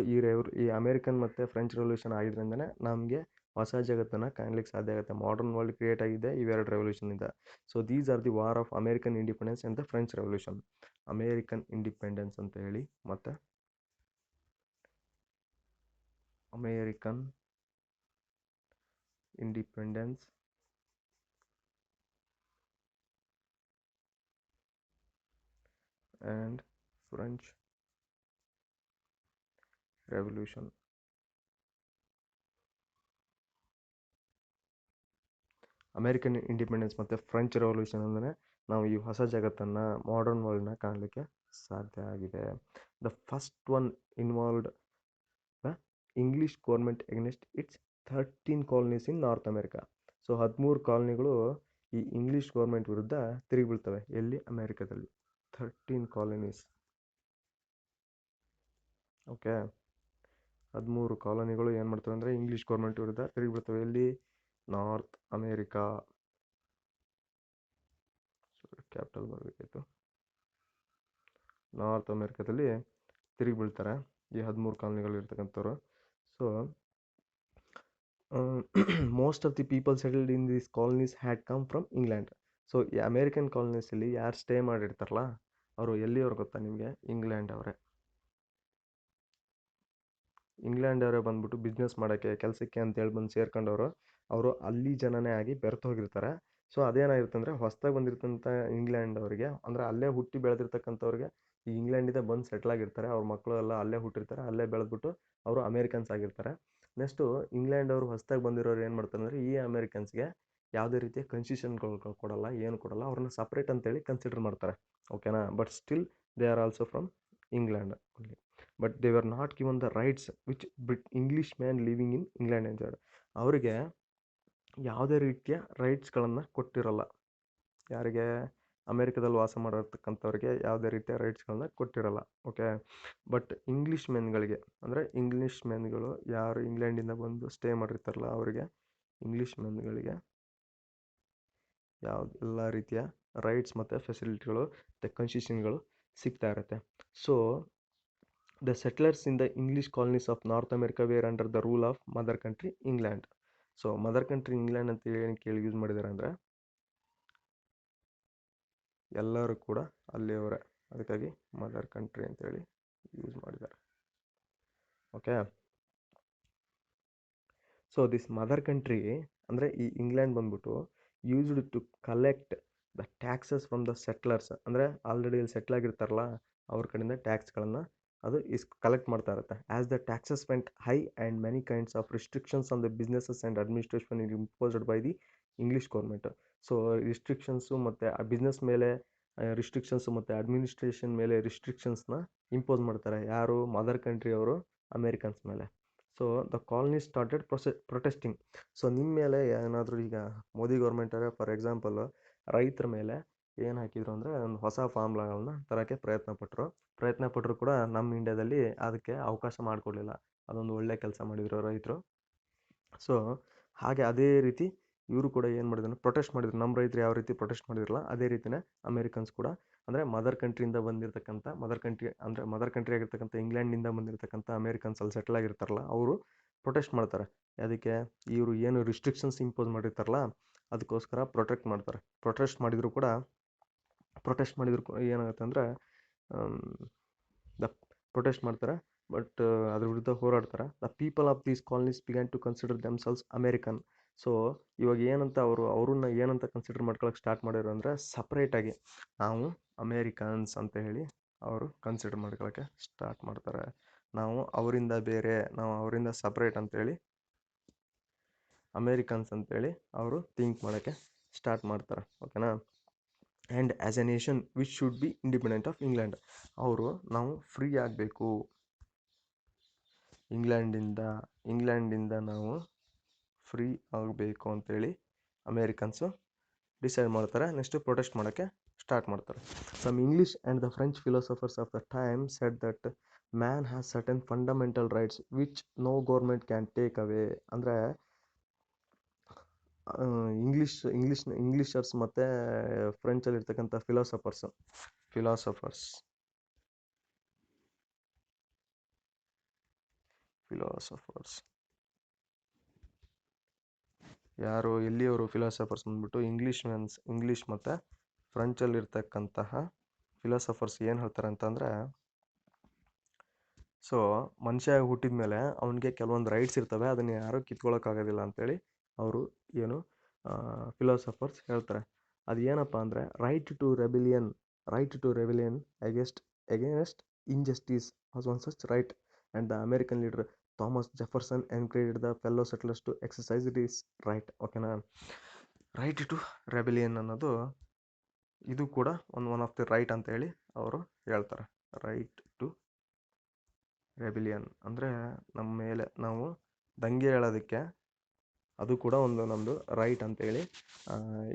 ಈ ಅಮೇರಿಕನ್ ಮತ್ತು ಫ್ರೆಂಚ್ ರೆವಲ್ಯೂಷನ್ ಆಗಿದ್ರಿಂದನೇ ನಮಗೆ ಹೊಸ ಜಗತ್ತನ್ನು ಕಾಣಲಿಕ್ಕೆ ಸಾಧ್ಯ ಆಗುತ್ತೆ. ಮಾಡರ್ನ್ ವರ್ಲ್ಡ್ ಕ್ರಿಯೇಟ್ ಆಗಿದೆ ಇವೆರಡು ರೆವಲ್ಯೂಷನಿಂದ. So these are the war of American independence and the French revolution. American independence ಅಂತ ಹೇಳಿ ಮತ್ತು American independence and French Revolution. American independence ಮತ್ತು ಫ್ರೆಂಚ್ ರೆವಲ್ಯೂಷನ್ ಅಂದರೆ ನಾವು ಈ ಹೊಸ ಜಗತ್ತನ್ನು, ಮಾಡರ್ನ್ ವರ್ಲ್ಡ್ನ ಕಾಣಲಿಕ್ಕೆ ಸಾಧ್ಯ ಆಗಿದೆ. The first one involved the English government against it's 13 colonies in north America. So 13 ಕಾಲನಿಗಳು ಈ ಇಂಗ್ಲೀಷ್ ಗೌರ್ಮೆಂಟ್ ವಿರುದ್ಧ ತಿರುಗಿ ಬೀಳ್ತವೆ. ಎಲ್ಲಿ? ಅಮೇರಿಕಾದಲ್ಲಿ 13 ಕಾಲನೀಸ್. ಓಕೆ, 13 ಕಾಲೋನಿಗಳು ಏನು ಮಾಡ್ತವೆ ಅಂದರೆ ಇಂಗ್ಲೀಷ್ ಗೌರ್ಮೆಂಟ್ ವಿರುದ್ಧ ತಿರುಗಿ ಬಿಡ್ತವೆ. ಎಲ್ಲಿ? North America. ಕ್ಯಾಪಿಟಲ್ ಬರಬೇಕಿತ್ತು. ನಾರ್ತ್ ಅಮೇರಿಕಾದಲ್ಲಿ ತಿರುಗಿ ಬೀಳ್ತಾರೆ ಈ 13 ಕಾಲೋನಿಗಳು ಇರ್ತಕ್ಕಂಥವ್ರು. So most of the people settled in these colonies had come from England. So ಈ ಅಮೇರಿಕನ್ ಕಾಲನೀಸಲ್ಲಿ ಯಾರು ಸ್ಟೇ ಮಾಡಿರ್ತಾರಲ್ಲ ಅವರು ಎಲ್ಲಿಯವ್ರು ಗೊತ್ತಾ ನಿಮಗೆ? ಇಂಗ್ಲೆಂಡ್ ಅವರೇ. ಇಂಗ್ಲೆಂಡ್ ಅವರೇ ಬಂದ್ಬಿಟ್ಟು ಬಿಸ್ನೆಸ್ ಮಾಡೋಕ್ಕೆ, ಕೆಲಸಕ್ಕೆ ಅಂತೇಳಿ ಬಂದು ಸೇರ್ಕೊಂಡವರು. ಅವರು ಅಲ್ಲಿ ಜನನೇ ಆಗಿ ಬೆರೆತು ಹೋಗಿರ್ತಾರೆ. ಸೊ ಅದೇನಾಗಿರುತ್ತೆ ಅಂದರೆ ಹೊಸದಾಗಿ ಬಂದಿರ್ತಂಥ ಇಂಗ್ಲೆಂಡ್ ಅವರಿಗೆ, ಅಂದರೆ ಅಲ್ಲೇ ಹುಟ್ಟಿ ಬೆಳೆದಿರ್ತಕ್ಕಂಥವ್ರಿಗೆ ಈ ಇಂಗ್ಲೆಂಡಿಂದ ಬಂದು ಸೆಟ್ಲ್ ಆಗಿರ್ತಾರೆ. ಅವ್ರ ಮಕ್ಕಳು ಎಲ್ಲ ಅಲ್ಲೇ ಹುಟ್ಟಿರ್ತಾರೆ, ಅಲ್ಲೇ ಬೆಳೆದ್ಬಿಟ್ಟು ಅವರು ಅಮೇರಿಕನ್ಸ್ ಆಗಿರ್ತಾರೆ. ನೆಕ್ಸ್ಟು ಇಂಗ್ಲೆಂಡ್ ಅವರು ಹೊಸದಾಗಿ ಬಂದಿರೋರು ಏನು ಮಾಡ್ತಾರೆ ಅಂದರೆ ಈ ಅಮೇರಿಕನ್ಸ್ಗೆ ಯಾವುದೇ ರೀತಿಯ ಕನ್ಸೆಷನ್ಗಳು ಕೊಡಲ್ಲ, ಏನು ಕೊಡಲ್ಲ. ಅವ್ರನ್ನ ಸಪ್ರೇಟ್ ಅಂತೇಳಿ ಕನ್ಸಿಡರ್ ಮಾಡ್ತಾರೆ. ಓಕೆನಾ. But still they are also from England. But they were not given the rights which English man living in England enjoyed. ಅವರಿಗೆ ಯಾವುದೇ ರೀತಿಯ ರೈಟ್ಸ್ಗಳನ್ನು ಕೊಟ್ಟಿರಲ್ಲ. ಯಾರಿಗೆ? ಅಮೇರಿಕಾದಲ್ಲಿ ವಾಸ ಮಾಡಿರ್ತಕ್ಕಂಥವ್ರಿಗೆ ಯಾವುದೇ ರೀತಿಯ ರೈಟ್ಸ್ಗಳನ್ನ ಕೊಟ್ಟಿರಲ್ಲ. ಓಕೆ. ಬಟ್ ಇಂಗ್ಲೀಷ್ ಮೆನ್ಗಳಿಗೆ, ಅಂದರೆ ಇಂಗ್ಲೀಷ್ ಮೆನ್ಗಳು ಯಾರು ಇಂಗ್ಲೆಂಡಿಂದ ಬಂದು ಸ್ಟೇ ಮಾಡಿರ್ತಾರಲ್ಲ ಅವರಿಗೆ, ಇಂಗ್ಲೀಷ್ ಮೆನ್ಗಳಿಗೆ ಎಲ್ಲ ರೀತಿಯ ರೈಟ್ಸ್ ಮತ್ತು ಫೆಸಿಲಿಟಿಗಳು ಮತ್ತು ಕನ್ಸೆಷನ್ಗಳು ಸಿಗ್ತಾ ಇರುತ್ತೆ. So the settlers in the English colonies of North America were under the rule of mother country England. So mother country England ಅಂತ ಏನು ಕೇಳಿ ಯೂಸ್ ಮಾಡಿದ್ದಾರೆ ಅಂದರೆ ಎಲ್ಲರೂ ಕೂಡ ಅಲ್ಲಿಯವರೇ, ಅದಕ್ಕಾಗಿ ಮದರ್ ಕಂಟ್ರಿ ಅಂತೇಳಿ ಯೂಸ್ ಮಾಡಿದ್ದಾರೆ. Okay. So this mother country ಅಂದರೆ ಈ ಇಂಗ್ಲೆಂಡ್ ಬಂದ್ಬಿಟ್ಟು used to collect the taxes from the settlers. ಅಂದರೆ ಆಲ್ರೆಡಿ ಇಲ್ಲಿ ಸೆಟ್ಲ್ ಆಗಿರ್ತಾರಲ್ಲ ಅವ್ರ ಕಡೆಯಿಂದ ಟ್ಯಾಕ್ಸ್ಗಳನ್ನು ಅದು ಕಲೆಕ್ಟ್ ಮಾಡ್ತಾ ಇರುತ್ತೆ. As the taxes vent high and many kinds of restrictions on the businesses and administration is imposed by the English government. So restrictions ಮತ್ತು ಆ business ಮೇಲೆ ರಿಸ್ಟ್ರಿಕ್ಷನ್ಸು ಮತ್ತು ಅಡ್ಮಿನಿಸ್ಟ್ರೇಷನ್ ಮೇಲೆ ರಿಸ್ಟ್ರಿಕ್ಷನ್ಸ್ನ ಇಂಪೋಸ್ ಮಾಡ್ತಾರೆ. ಯಾರು? ಮದರ್ ಕಂಟ್ರಿಯವರು ಅಮೇರಿಕನ್ಸ್ ಮೇಲೆ. So the colony started protesting. So ನಿಮ್ಮ ಮೇಲೆ ಏನಾದರೂ ಈಗ ಮೋದಿ ಗೌರ್ಮೆಂಟವರೇ ಫಾರ್ ಎಕ್ಸಾಂಪಲ್ ರೈತರ ಮೇಲೆ ಏನು ಹಾಕಿದ್ರು ಅಂದರೆ ಒಂದು ಹೊಸ ಫಾರ್ಮ್ಗಳನ್ನ ತರೋಕ್ಕೆ ಪ್ರಯತ್ನ ಪಟ್ಟರು ಕೂಡ ನಮ್ಮ ಇಂಡಿಯಾದಲ್ಲಿ ಅದಕ್ಕೆ ಅವಕಾಶ ಮಾಡಿಕೊಡ್ಲಿಲ್ಲ. ಅದೊಂದು ಒಳ್ಳೆ ಕೆಲಸ ಮಾಡಿದರು ರೈತರು. ಸೊ ಹಾಗೆ ಅದೇ ರೀತಿ ಇವರು ಕೂಡ ಏನು ಮಾಡಿದ್ರು, ಪ್ರೊಟೆಸ್ಟ್ ಮಾಡಿದ್ರು. ನಮ್ಮ ರೈತರು ಯಾವ ರೀತಿ ಪ್ರೊಟೆಸ್ಟ್ ಮಾಡಿದ್ರಲ್ಲ ಅದೇ ರೀತಿಯೇ ಅಮೇರಿಕನ್ಸ್ ಕೂಡ, ಅಂದರೆ ಮದರ್ ಕಂಟ್ರಿಯಿಂದ ಬಂದಿರತಕ್ಕಂಥ ಮದರ್ ಕಂಟ್ರಿ ಆಗಿರ್ತಕ್ಕಂಥ ಇಂಗ್ಲೆಂಡಿಂದ ಬಂದಿರತಕ್ಕಂಥ ಅಮೇರಿಕನ್ಸ್ ಅಲ್ಲಿ ಸೆಟ್ಲ್ ಆಗಿರ್ತಾರಲ್ಲ ಅವರು ಪ್ರೊಟೆಸ್ಟ್ ಮಾಡ್ತಾರೆ. ಅದಕ್ಕೆ ಇವರು ಏನು ರಿಸ್ಟ್ರಿಕ್ಷನ್ಸ್ ಇಂಪೋಸ್ ಮಾಡಿರ್ತಾರಲ್ಲ ಅದಕ್ಕೋಸ್ಕರ ಪ್ರೊಟೆಸ್ಟ್ ಮಾಡಿದ್ರು ಏನಾಗುತ್ತೆ ಅಂದರೆ ಪ್ರೊಟೆಸ್ಟ್ ಮಾಡ್ತಾರೆ. ಬಟ್ ಅದ್ರ ವಿರುದ್ಧ ಹೋರಾಡ್ತಾರೆ. The people of these colonies began to consider themselves American. So ಇವಾಗ ಏನಂತ ಅವ್ರನ್ನ ಏನಂತ ಕನ್ಸಿಡರ್ ಮಾಡ್ಕೊಳಕ್ಕೆ ಸ್ಟಾರ್ಟ್ ಮಾಡಿದ್ರು ಅಂದರೆ ಸಪ್ರೇಟಾಗಿ ನಾವು ಅಮೇರಿಕನ್ಸ್ ಅಂತ ಹೇಳಿ ಅವರು ಕನ್ಸಿಡರ್ ಮಾಡ್ಕೊಳಕ್ಕೆ ಸ್ಟಾರ್ಟ್ ಮಾಡ್ತಾರೆ. ನಾವು ಅವರಿಂದ ಬೇರೆ, ನಾವು ಅವರಿಂದ ಸಪ್ರೇಟ್ ಅಂತೇಳಿ ಅಮೇರಿಕನ್ಸ್ ಅಂತೇಳಿ ಅವರು ಥಿಂಕ್ ಮಾಡೋಕ್ಕೆ ಸ್ಟಾರ್ಟ್ ಮಾಡ್ತಾರೆ. ಓಕೆನಾ. And as a nation which should be independent of England. ನಾವು ಫ್ರೀ ಆಗಬೇಕು, ಇಂಗ್ಲೆಂಡಿಂದ ನಾವು ಫ್ರೀ ಆಗಬೇಕು ಅಂತೇಳಿ ಅಮೇರಿಕನ್ಸು ಡಿಸೈಡ್ ಮಾಡ್ತಾರೆ. ನೆಕ್ಸ್ಟು ಪ್ರೊಟೆಸ್ಟ್ ಮಾಡೋಕ್ಕೆ ಸ್ಟಾರ್ಟ್ ಮಾಡ್ತಾರೆ. Some English and the French philosophers of the time said that man has certain fundamental rights which no government can take away. ಅಂದರೆ ಇಂಗ್ಲೀಷರ್ಸ್ ಮತ್ತು ಫ್ರೆಂಚಲ್ಲಿರ್ತಕ್ಕಂಥ ಫಿಲಾಸಫರ್ಸ್ ಯಾರು ಎಲ್ಲಿಯವರು ಫಿಲಾಸಫರ್ಸ್ ಬಂದ್ಬಿಟ್ಟು ಇಂಗ್ಲೀಷ್ ಮತ್ತು ಫ್ರೆಂಚಲ್ಲಿರ್ತಕ್ಕಂತಹ ಫಿಲಾಸಫರ್ಸ್ ಏನು ಹೇಳ್ತಾರೆ ಅಂತಂದರೆ, ಸೊ ಮನುಷ್ಯ ಹುಟ್ಟಿದ ಮೇಲೆ ಅವನಿಗೆ ಕೆಲವೊಂದು ರೈಟ್ಸ್ ಇರ್ತವೆ, ಅದನ್ನು ಯಾರೂ ಕಿತ್ಕೊಳ್ಳೋಕ್ಕಾಗೋದಿಲ್ಲ ಅಂತೇಳಿ ಅವರು ಫಿಲಾಸಫರ್ಸ್ ಹೇಳ್ತಾರೆ. ಅದು ಏನಪ್ಪ ಅಂದರೆ right to rebellion against injustice was one such right, and the American leader Thomas Jefferson encouraged the fellow settlers to exercise this right. ಓಕೆನಾ? ರೈಟ್ ಟು ರೆಬಿಲಿಯನ್ ಅನ್ನೋದು ಇದು ಕೂಡ ಒನ್ ಆಫ್ ದಿ ರೈಟ್ ಅಂತ ಹೇಳಿ ಅವರು ಹೇಳ್ತಾರೆ. ರೈಟ್ ಟು ರೆಬಿಲಿಯನ್ ಅಂದರೆ ನಮ್ಮ ಮೇಲೆ ನಾವು ದಂಗೆ ಹೇಳೋದಕ್ಕೆ ಅದು ಕೂಡ ಒಂದು ನಮ್ಮದು ರೈಟ್ ಅಂತೇಳಿ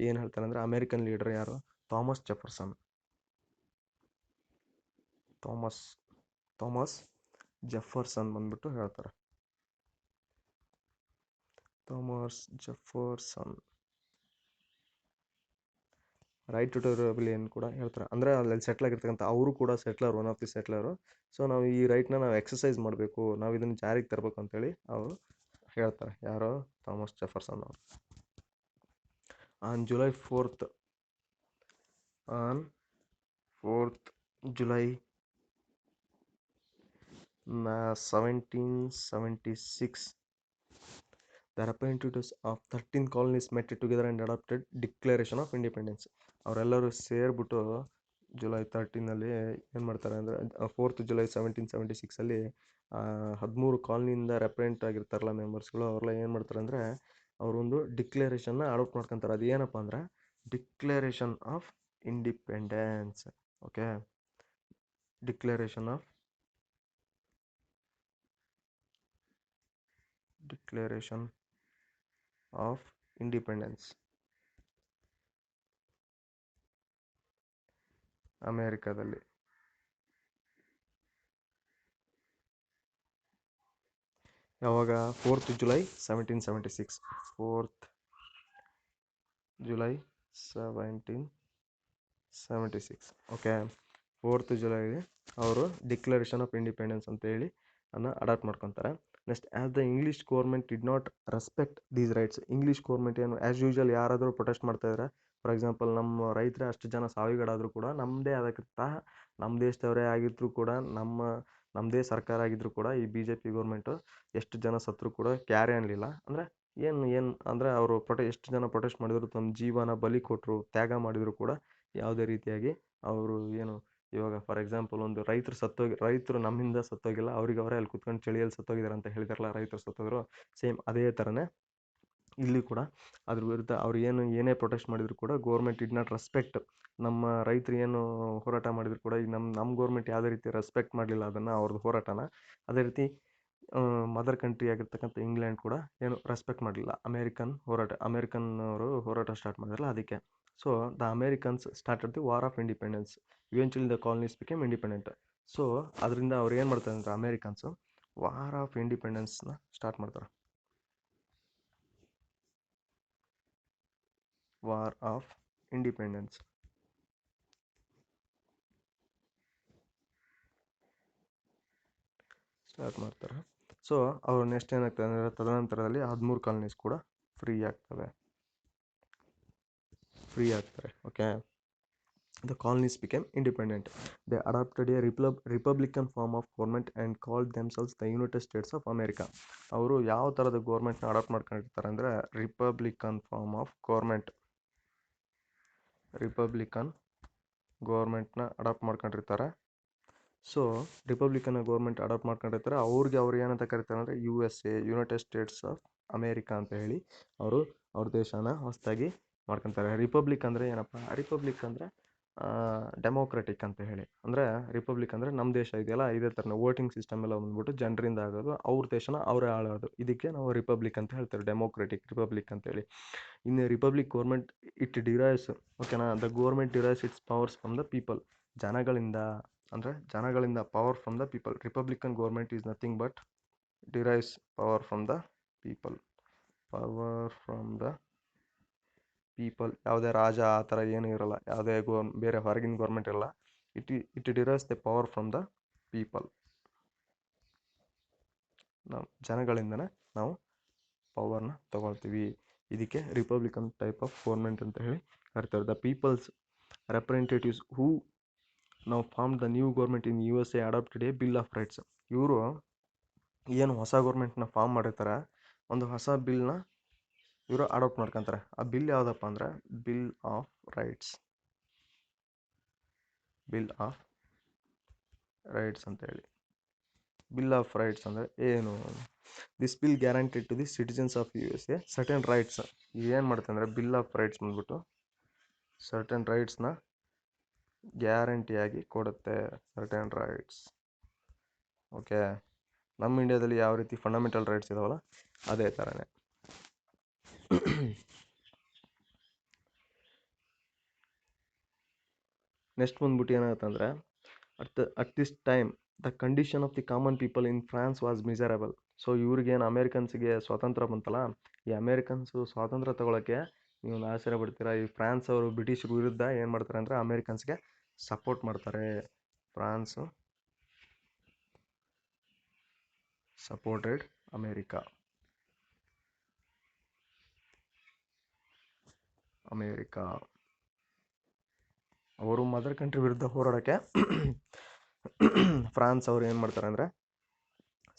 ಏನು ಹೇಳ್ತಾರೆ ಅಂದರೆ ಅಮೇರಿಕನ್ ಲೀಡರ್ ಯಾರು, ಥಾಮಸ್ ಜೆಫರ್ಸನ್ ಬಂದ್ಬಿಟ್ಟು ಹೇಳ್ತಾರೆ. Thomas Jefferson right to rebellion ಕೂಡ ಹೇಳ್ತಾರೆ. ಅಂದರೆ ಅಲ್ಲಿ ಸೆಟ್ಲ್ ಆಗಿರ್ತಕ್ಕಂಥ ಅವರು ಕೂಡ ಒನ್ ಆಫ್ ದಿ ಸೆಟ್ಲರು. ಸೊ ನಾವು ಈ ರೈಟ್ನ ನಾವು ಎಕ್ಸಸೈಸ್ ಮಾಡಬೇಕು, ನಾವು ಇದನ್ನು ಜಾರಿಗೆ ತರಬೇಕು ಅಂತೇಳಿ ಅವರು ಹೇಳ್ತಾರೆ. ಯಾರೋ ಥಾಮಸ್ ಜೆಫರ್ಸನ್ ಅವರು. On July 1776, the representatives of 13 colonies met together and adopted declaration of independence. ಅವರೆಲ್ಲರೂ ಸೇರಿಬಿಟ್ಟು ಜುಲೈ 13ನಲ್ಲಿ ಏನು ಮಾಡ್ತಾರೆ ಅಂದರೆ 4th July 1776 13 ಕಾಲನಿಯಿಂದ ರೆಪ್ರೆಸೆಂಟ್ ಆಗಿರ್ತಾರಲ್ಲ ಮೆಂಬರ್ಸ್ಗಳು, ಅವರೆಲ್ಲ ಏನು ಮಾಡ್ತಾರೆ ಅಂದರೆ ಅವರೊಂದು ಡಿಕ್ಲರೇಷನ್ನ ಅಡಾಪ್ಟ್ ಮಾಡ್ಕೊತಾರೆ. ಅದು ಏನಪ್ಪ ಅಂದರೆ declaration of independence. Okay, declaration of independence ಅಮೇರಿಕಾದಲ್ಲಿ. ಯಾವಾಗ? 4th July 1776. 4th July 1776. Okay, 4th July ಅವರು ಡಿಕ್ಲರೇಷನ್ ಆಫ್ ಇಂಡಿಪೆಂಡೆನ್ಸ್ ಅಂತ ಹೇಳಿ ಅಡಾಪ್ಟ್ ಮಾಡ್ಕೊತಾರೆ. Next, as the English government did not respect these rights. English government ಏನು ಆ್ಯಸ್ ಯೂಶುವಲ್ ಯಾರಾದರೂ protest ಮಾಡ್ತಾಯಿದ್ರೆ, for example ನಮ್ಮ ರೈತರೇ ಅಷ್ಟು ಜನ ಸಾವಿಗೀಡಾದರೂ ಕೂಡ ನಮ್ಮದೇ ಆದಂತಹ ನಮ್ಮ ದೇಶದವರೇ ಆಗಿದ್ದರೂ ಕೂಡ ನಮ್ಮದೇ ಸರ್ಕಾರ ಆಗಿದ್ದರೂ ಕೂಡ ಈ BJP ಗೌರ್ಮೆಂಟು ಎಷ್ಟು ಜನ ಸತ್ರು ಕೂಡ ಕ್ಯಾರೆ ಅನ್ನಲಿಲ್ಲ. ಅಂದರೆ ಏನು ಅಂದರೆ ಅವರು ಎಷ್ಟು ಜನ ಪ್ರೊಟೆಸ್ಟ್ ಮಾಡಿದ್ರು, ತಮ್ಮ ಜೀವನ ಬಲಿ ಕೊಟ್ಟರು, ತ್ಯಾಗ ಮಾಡಿದ್ರು ಕೂಡ ಯಾವುದೇ ರೀತಿಯಾಗಿ ಅವರು ಇವಾಗ ಫಾರ್ ಎಕ್ಸಾಂಪಲ್ ಒಂದು ರೈತರು ನಮ್ಮಿಂದ ಸತ್ತೋಗಿಲ್ಲ, ಅವ್ರಿಗೆ ಅವರೇ ಅಲ್ಲಿ ಕುತ್ಕೊಂಡು ಚಳಿಯಲ್ಲಿ ಸತ್ತೋಗಿದ್ದಾರೆ ಅಂತ ಹೇಳಿದಾರಲ್ಲ, ರೈತರು ಸತ್ತೋದ್ರು. ಸೇಮ್ ಅದೇ ಥರನೇ ಇಲ್ಲಿ ಕೂಡ ಅದ್ರ ವಿರುದ್ಧ ಅವ್ರು ಏನೇ ಪ್ರೊಟೆಸ್ಟ್ ಮಾಡಿದ್ರು ಕೂಡ ಗೌರ್ಮೆಂಟ್ ಡಿಡ್ ನಾಟ್ ರೆಸ್ಪೆಕ್ಟ್. ನಮ್ಮ ರೈತರು ಏನು ಹೋರಾಟ ಮಾಡಿದ್ರು ಕೂಡ ಈಗ ನಮ್ಮ ಗೌರ್ಮೆಂಟ್ ಯಾವುದೇ ರೀತಿ ರೆಸ್ಪೆಕ್ಟ್ ಮಾಡಲಿಲ್ಲ ಅದನ್ನು, ಅವ್ರದ್ದು ಹೋರಾಟನ. ಅದೇ ರೀತಿ ಮದರ್ ಕಂಟ್ರಿ ಆಗಿರ್ತಕ್ಕಂಥ ಇಂಗ್ಲೆಂಡ್ ಕೂಡ ಏನು ರೆಸ್ಪೆಕ್ಟ್ ಮಾಡಲಿಲ್ಲ ಅಮೇರಿಕನ್ ಅವರು ಹೋರಾಟ ಸ್ಟಾರ್ಟ್ ಮಾಡಿದ್ರಲ್ಲ ಅದಕ್ಕೆ. So the Americans started the war of independence. Eventually the colonies became independent. So ಅದರಿಂದ ಅವ್ರು ಏನು ಮಾಡ್ತಾರೆ ಅಂದರೆ ಅಮೇರಿಕನ್ಸು ವಾರ್ ಆಫ್ ಇಂಡಿಪೆಂಡೆನ್ಸ್ನ ಸ್ಟಾರ್ಟ್ ಮಾಡ್ತಾರೆ. ವಾರ್ ಆಫ್ ಇಂಡಿಪೆಂಡೆನ್ಸ್ ಸ್ಟಾರ್ಟ್ ಮಾಡ್ತಾರೆ. ಸೊ ಅವ್ರು ನೆಕ್ಸ್ಟ್ ಏನಾಗ್ತದೆ ಅಂದರೆ ತದನಂತರದಲ್ಲಿ 13 ಕಾಲನೀಸ್ ಕೂಡ ಫ್ರೀ ಆಗ್ತಾರೆ. Okay, the colonies became independent. They adopted a republican form of government and called themselves the United States of America. ಅವರು ಯಾವ ಥರದ ಗೌರ್ಮೆಂಟ್ನ ಅಡಾಪ್ಟ್ ಮಾಡ್ಕೊಂಡಿರ್ತಾರೆ ಅಂದರೆ ರಿಪಬ್ಲಿಕನ್ ಗೌರ್ಮೆಂಟ್ನ ಅಡಾಪ್ಟ್ ಮಾಡ್ಕೊಂಡಿರ್ತಾರೆ. ಸೊ ರಿಪಬ್ಲಿಕನ್ ಗೌರ್ಮೆಂಟ್ ಅಡಾಪ್ಟ್ ಮಾಡ್ಕೊಂಡಿರ್ತಾರೆ. ಅವ್ರು ಏನಂತ ಕರೀತಾರೆ ಅಂದರೆ USA, United States of America ಅಂತ ಹೇಳಿ ಅವ್ರ ದೇಶನ ಹೊಸದಾಗಿ ಮಾಡ್ಕೊತಾರೆ. ರಿಪಬ್ಲಿಕ್ ಅಂದರೆ ಏನಪ್ಪ? ರಿಪಬ್ಲಿಕ್ ಅಂದರೆ ಡೆಮೋಕ್ರೆಟಿಕ್ ಅಂತ ಹೇಳಿ. ಅಂದರೆ ರಿಪಬ್ಲಿಕ್ ಅಂದರೆ ನಮ್ಮ ದೇಶ ಇದೆಯಲ್ಲ, ಇದೇ ಥರನೇ ವೋಟಿಂಗ್ ಸಿಸ್ಟಮ್ ಎಲ್ಲ ಬಂದ್ಬಿಟ್ಟು ಜನರಿಂದ ಆಗೋದು, ಅವ್ರ ದೇಶನ ಅವರೇ ಆಳೋದು. ಇದಕ್ಕೆ ನಾವು ರಿಪಬ್ಲಿಕ್ ಅಂತ ಹೇಳ್ತಾರೆ, ಡೆಮೋಕ್ರೆಟಿಕ್ ರಿಪಬ್ಲಿಕ್ ಅಂತೇಳಿ. In a republic government it derives, ಓಕೆನಾ, the government derives its powers from the people. ಜನಗಳಿಂದ, ಅಂದರೆ ಜನಗಳಿಂದ, power from the people. Republican government is nothing but derives power from the people. Power from the people. ಯಾವುದೇ ರಾಜ ಆ ಥರ ಏನೂ ಇರಲ್ಲ, ಯಾವುದೇ ಬೇರೆ ಹೊರಗಿನ ಗೋರ್ಮೆಂಟ್ ಇರಲ್ಲ. It derives the power from the people. ನಾವು ಜನಗಳಿಂದನೇ ನಾವು ಪವರ್ನ ತಗೊಳ್ತೀವಿ. ಇದಕ್ಕೆ ರಿಪಬ್ಲಿಕನ್ ಟೈಪ್ ಆಫ್ ಗೌರ್ಮೆಂಟ್ ಅಂತ ಹೇಳಿ ಕರಿತಾರೆ. ದ ಪೀಪಲ್ಸ್ ರೆಪ್ರೆಸೆಂಟೇಟಿವ್ಸ್ ಹೂ ನಾವು form the new government in USA adapted a bill of rights. ಇವರು ಏನು ಹೊಸ ಗೌರ್ಮೆಂಟ್ನ ಫಾರ್ಮ್ ಮಾಡಿರ್ತಾರೆ, ಒಂದು ಹೊಸ ಬಿಲ್ನ ಇವರು ಅಡಾಪ್ಟ್ ಮಾಡ್ಕೊತಾರೆ. ಆ ಬಿಲ್ ಯಾವುದಪ್ಪ ಅಂದರೆ bill of rights. Bill of rights ಅಂತ ಹೇಳಿ. ಬಿಲ್ ಆಫ್ ರೈಟ್ಸ್ ಅಂದರೆ ಏನು? This bill guaranteed to the citizens of USA certain rights. ಏನು ಮಾಡುತ್ತೆ ಅಂದರೆ ಬಿಲ್ ಆಫ್ ರೈಟ್ಸ್ ಬಂದ್ಬಿಟ್ಟು ಸರ್ಟನ್ ರೈಟ್ಸ್ನ ಗ್ಯಾರಂಟಿಯಾಗಿ ಕೊಡುತ್ತೆ. Certain rights. ಓಕೆ, ನಮ್ಮ ಇಂಡಿಯಾದಲ್ಲಿ ಯಾವ ರೀತಿ ಫಂಡಮೆಂಟಲ್ ರೈಟ್ಸ್ ಇದಾವಲ್ಲ ಅದೇ ಥರನೇ. ನೆಕ್ಸ್ಟ್ ಬಂದ್ಬಿಟ್ಟು ಏನಾಗುತ್ತೆ ಅಂದರೆ at this time the condition of the common people in France was miserable. So ಇವ್ರಿಗೇನು ಅಮೇರಿಕನ್ಸ್ಗೆ ಸ್ವಾತಂತ್ರ್ಯ ಬಂತಲ್ಲ, ಈ ಅಮೇರಿಕನ್ಸು ಸ್ವಾತಂತ್ರ್ಯ ತಗೊಳ್ಳೋಕ್ಕೆ ನೀವು ಆಶ್ಚರ್ಯ ಪಡ್ತೀರಾ, ಈ ಫ್ರಾನ್ಸ್ ಅವರು ಬ್ರಿಟಿಷ್ ವಿರುದ್ಧ ಏನು ಮಾಡ್ತಾರೆ ಅಂದರೆ ಅಮೇರಿಕನ್ಸ್ಗೆ ಸಪೋರ್ಟ್ ಮಾಡ್ತಾರೆ. Prawns supported America. ಅವರು ಮದರ್ ಕಂಟ್ರಿ ವಿರುದ್ಧ ಹೋರಾಡೋಕ್ಕೆ ಫ್ರಾನ್ಸ್ ಅವರು ಏನು ಮಾಡ್ತಾರೆ ಅಂದರೆ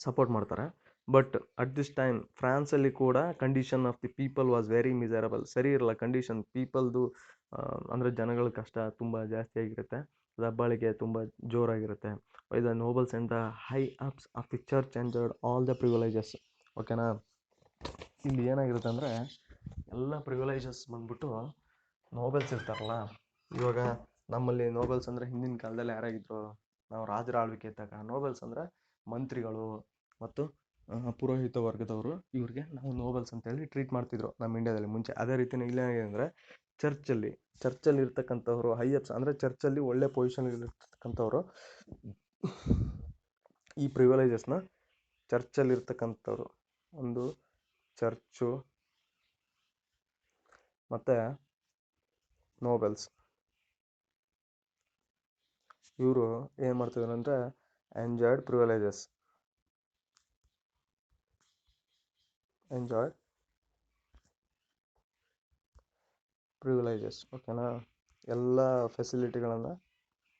ಸಪೋರ್ಟ್ ಮಾಡ್ತಾರೆ. ಬಟ್ ಅಟ್ ದಿಸ್ ಟೈಮ್ ಫ್ರಾನ್ಸಲ್ಲಿ ಕೂಡ condition of the people was very miserable. ಸರಿ ಇರಲ್ಲ ಕಂಡೀಷನ್ ಪೀಪಲ್ದು, ಅಂದರೆ ಜನಗಳ ಕಷ್ಟ ತುಂಬ ಜಾಸ್ತಿ ಆಗಿರುತ್ತೆ, ದಬ್ಬಾಳಿಕೆ ತುಂಬ ಜೋರಾಗಿರುತ್ತೆ. By the nobles and the high ups of the church enjoyed all the privileges. ಓಕೆನಾ, ಇಲ್ಲಿ ಏನಾಗಿರುತ್ತೆ ಅಂದರೆ ಎಲ್ಲ ಪ್ರಿವಿಲೇಜಸ್ ಬಂದ್ಬಿಟ್ಟು ನೋಬೆಲ್ಸ್ ಇರ್ತಾರಲ್ಲ. ಇವಾಗ ನಮ್ಮಲ್ಲಿ ನೋಬೆಲ್ಸ್ ಅಂದರೆ ಹಿಂದಿನ ಕಾಲದಲ್ಲಿ ಯಾರಾಗಿದ್ರು, ನಾವು ರಾಜರ ಆಳ್ವಿಕೆ ಇದ್ದಾಗ ನೋಬೆಲ್ಸ್ ಅಂದರೆ ಮಂತ್ರಿಗಳು ಮತ್ತು ಪುರೋಹಿತ ವರ್ಗದವರು, ಇವ್ರಿಗೆ ನಾವು ನೋಬೆಲ್ಸ್ ಅಂತೇಳಿ ಟ್ರೀಟ್ ಮಾಡ್ತಿದ್ರು ನಮ್ಮ ಇಂಡಿಯಾದಲ್ಲಿ ಮುಂಚೆ. ಅದೇ ರೀತಿಯೇ ಇಲ್ಲೇನಾಗಿದೆ ಅಂದರೆ ಚರ್ಚಲ್ಲಿ ಇರ್ತಕ್ಕಂಥವ್ರು ಹೈಯಪ್ಸ್, ಅಂದರೆ ಚರ್ಚಲ್ಲಿ ಒಳ್ಳೆ ಪೊಸಿಷನ್ ಇರ್ತಕ್ಕಂಥವ್ರು ಈ ಪ್ರಿವಿಲೇಜಸ್ನ ಚರ್ಚಲ್ಲಿ ಇರ್ತಕ್ಕಂಥವ್ರು, ಒಂದು ಚರ್ಚು ಮತ್ತು ನೋಬೆಲ್ಸ್, ಇವರು ಏನು ಮಾಡ್ತಿದ್ರು ಅಂದರೆ ಎಂಜಾಯ್ಡ್ ಪ್ರಿವಿಲೇಜಸ್. ಓಕೆನಾ, ಎಲ್ಲ ಫೆಸಿಲಿಟಿಗಳನ್ನು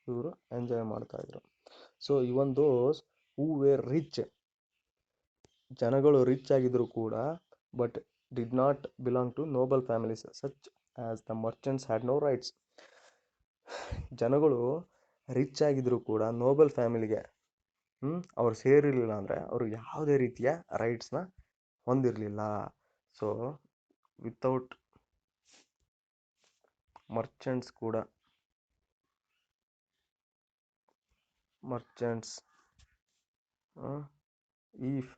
ಇವರು ಎಂಜಾಯ್ ಮಾಡ್ತಾಯಿದ್ರು. So even those who were rich, ಜನಗಳು ರಿಚ್ ಆಗಿದ್ರು ಕೂಡ, but did not belong to noble families such as the merchants had no rights. ಜನಗಳು ರಿಚ್ ಆಗಿದ್ರು ಕೂಡ ನೋಬಲ್ ಫ್ಯಾಮಿಲಿಗೆ ಅವ್ರು ಸೇರಿರಲಿಲ್ಲ ಅಂದರೆ ಅವರು ಯಾವುದೇ ರೀತಿಯ ರೈಟ್ಸ್ನ ಹೊಂದಿರಲಿಲ್ಲ. ಸೊ ವಿತೌಟ್ ಮರ್ಚೆಂಟ್ಸ್ ಕೂಡ, ಮರ್ಚೆಂಟ್ಸ್ ಈಫ್